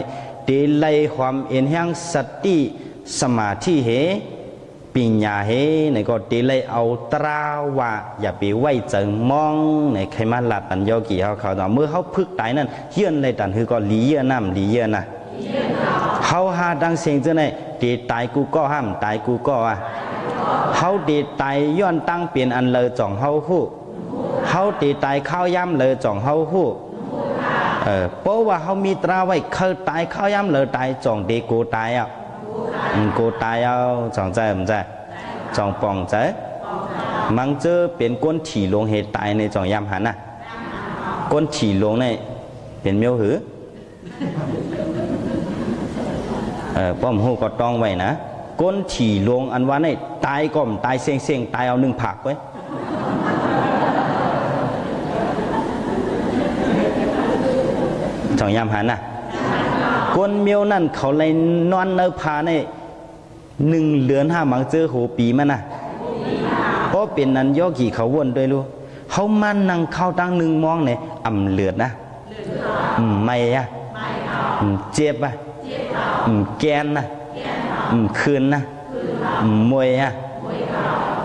เดลัยความเอ็นแห่งสติสมาธิเหปัญญาเหในก็เดลัยเอาตราว่าอย่าไปไว้เจอมองในใครมาหลัดอันโยกีเขาต่อเมื่อเขาพึกตายนั่นเยื่อนเลยตันคือก็หลีเยื่อน้ำหลีเยื่อนะเขาหาดังเสียงเจ้าไหนตีตายกูก็ห้ามตายกูก็เขาตีตายย้อนตั้งเปลี่ยนอันเลยจ่องเขาคู่เขาตีตายข้าวย่ำเลยจ่องเขาคู่เพราะว่าเขามีตราไว้เคยตายข้าวย่ำเลยตายจ่องตีกูตายอ่ะกูตายเอาจ่องใจมันใจจ่องปองใจมังเจอเป็นก้นถี่ลงเหตุตายในจ่องย่ำหันน่ะก้นถี่ลงในเป็นเมียวหือป้อมหูก็ต้องไว้นะก้นถี่ลงอันว่าในตายก่อมตายเสียงตายเอาหนึ่งผักไว้จ่องยามหันน่ะก้นเมียวนั่นเขาเลยนอนเนื้อพาใน1 เดือน5 มังเจอโหปีมันน่ะเพราะเป็นนั้นย่อกี่เขาวนด้วยรู้เขามันนั่งเข้าตั้ง1 มองเนี่ยเลือดนะไม่อะเจ็บอะแกนนะคืนนะมวยอะ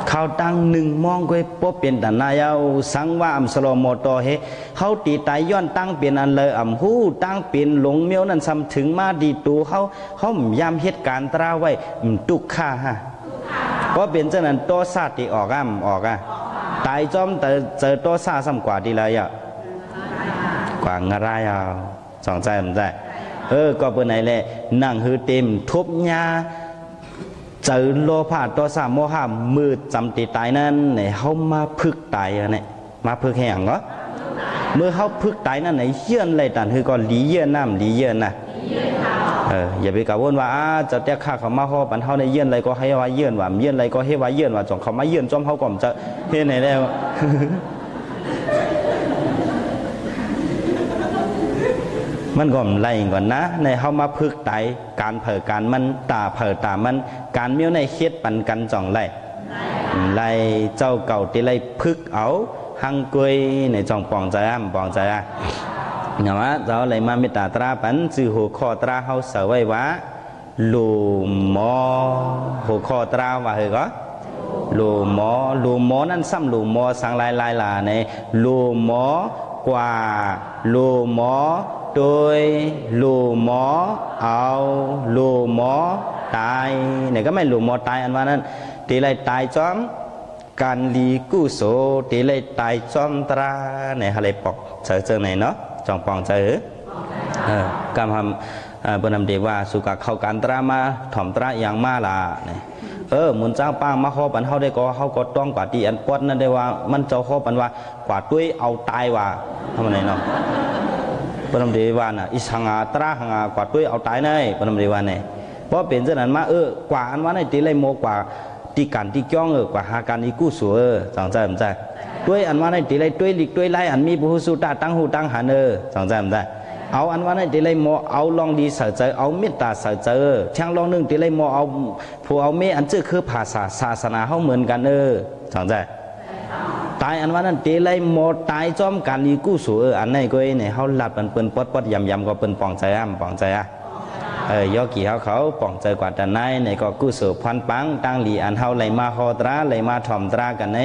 เขาตั้ง1 มองก็พบเป็นแต่นายเอาสังว่าสโลโมโตเฮเขาตีตายย้อนตั้งเป็นอันเลยหู้ตั้งเป็นหลงเมียวนั่นซ้ำถึงมาดีตูเขายามเหตุการณ์ตราไว้ตุกข่าฮะเพราะเป็นเจ้านั้นโตซาติออกตายจอมแต่เจอโตซาซ้ำกว่าดีเลยอ่ะกว่างอะไรเอาสองใจมันใจก็เป็นไหนแหละนั่งหือเต็มทุบยาเจอโลภะโทสะโมหะมืดจำตีตายนั่นไหนเขามาพึกตายเนี่ยมาพึกแห่งก็เมื่อเขาพึกตายนั่นไหนเยื่อนอะไรต่างคือก็หลีเยื่อน้ำหลีเยื่อนะอย่าไปกล่าวว่าจะเตะข้าเขามาห่อปันเท่าในเยื่อนอะไรก็ให้ว่าเยื่อนว่าเยื่อนอะไรก็ให้ว่าเยื่อนว่าจงเขามาเยื่อนจอมเขาก่อมจะเฮ็ดไหนแล้วมันก็ไล่ก่อนนะในเขามาพึกไตการเผยการมันตาเผยตามันการเมี้ยวในเฮ็ดปันกันจ่องไล่เจ้าเก่าที่ไล่พึกเอาหังกุยในจ่องปองใจปองใจเนาะเจ้าเลยมาเมตตาตราปันจือหัวคอตราเขาเสวยว่าลูมอหัวคอตราว่าเหรอก็ลูมอนั่นซ้ำลูมอสังลายลาในลูมอกว่าลูมอโดยลูหมอเอาลูหมอตายเนี่ยก็ไม่ลูหมอตายอันว่านั้นตีเลยตายจอมการลีกู้โสตีเลยตายจอมตราเนี่ยอะไรปอกเจอไหนเนาะจองปองเจอกำทำ บนนำเดว่าสุกเข้าการตรามาถ่อมตราอย่างมาล่ะเนี่ยมุนเจ้าป้างมาขอปันเขาได้ก็เขาก็ต้องกว่าตีอันปอดนั่นได้ว่ามันเจ้าขอปันว่ากว่าด้วยเอาตายว่าทำไมเนาะบนนำเดว่าน่ะอิสังอาตราหังากว่าด้วยเอาตายเนยบนนำเดว่าเนี่ยเพราะเป็นเช่นนั้นมากว่าอันว่าในตีไรโมกว่าตีกันตีจ้องกว่าหาการอีกู้สัวจังใจมันใจด้วยอันว่าในตีไรด้วยลิกด้วยไล่อันมีบุหุสุตาตั้งหูตั้งหันจังใจมันใจเอาอันว่าในตีไรโมเอาลองดีใส่ใจเอาเมตตาใส่ใจช่างลองนึงตีไรโมเอาผู้เอาเมอันเจอคือภาษาศาสนาเขาเหมือนกันจังใจตายอันว่านั้นตีไรโมตายจอมการอีกู้สัวอันไหนก็เนี่ยเขาหลับมันเปิ้นปดยำก็เปิ้นปองใจปองใจยอกี่เขาป่องใจกว่าแต่ไหนในก็กู้สืบพันปังตั้งหลีอันเฮาไหลมาฮอตราไหลมาถ่อมตรากันใน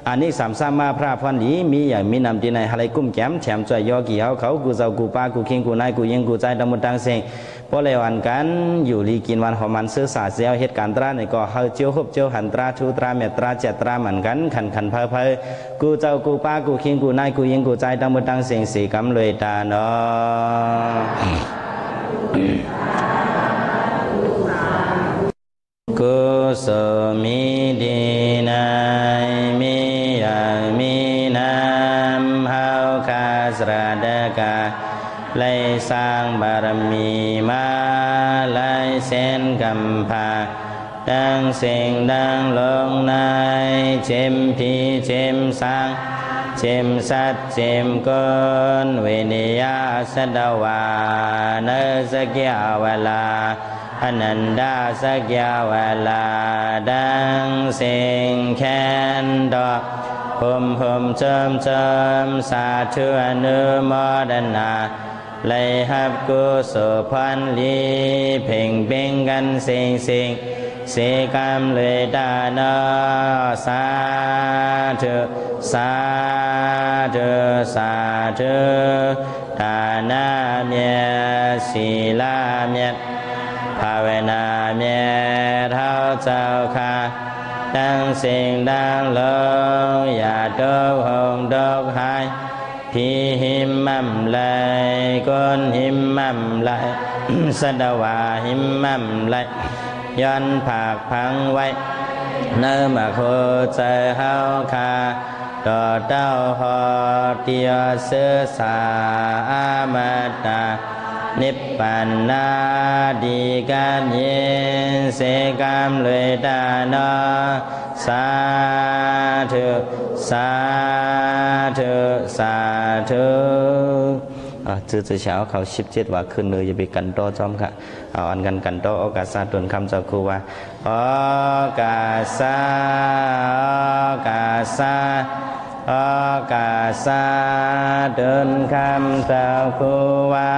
อันนี้สามสามมาพระพันหลีมีอย่างมีนำที่ในอะไรกุ้มแก้มแฉมจ่วยยอกี่เขากูเจ้ากูป้ากูเคียงกูนายกูยิงกูใจดำมุตังเสงพอเลยวันกันอยู่ลีกินวันหอมันซื้อสาเสียวเหตุการณ์ตราในก็เฮาเจียวฮบเจียวหันตราชูตราเมตราเจตราเหมือนกันขันเพอกูเจ้ากูป้ากูเคียงกูนายกูยิงกูใจดำมุตังเสงสีกำเลยตาเนาะกุศลมีดีนายมีอย่างมีน้ำเฮาคาสระเดกาไล่สร้างบารมีมาไล่เส้นกำพาดังเสียงดังลงในเจมพีเจมสังเจมสัตเจมกุนเวนิยาสดาวาเนสกิยาวลาอนันดาสักยาวลาดังเสียงแคนดอกพมเจิมสาธุอนุโมทนาเลยฮับกุศลพันลีเพ่งเบ่งกันเสียงเสกรรมเลยดานอสาธุสาธุสาธุทานาเมียศีลาเมียภาวนาเมียเท้าเจ้าค่ะดังสิ่งดังลงอย่าดกหงดกหายพีหิมมั่มไหลก้นหิมมั่มไหลสะดวาหิมมั่มไหลย้อนผักพังไว้เนื้อมาโคใจเฮาคาต่อเต้าหอเตียเสือสาอามาตานิพพานาดีกันเย็นเสกรรมเลยดานอสาธุสาธุสาธุจื้อเช้าเขา17ว่าขึ้นเลยอย่าไปกันโตจอมค่ะเอาอันกันโตโอกาสาตุนคำจากครูว่าโอกาสาเดินคำจากครูว่า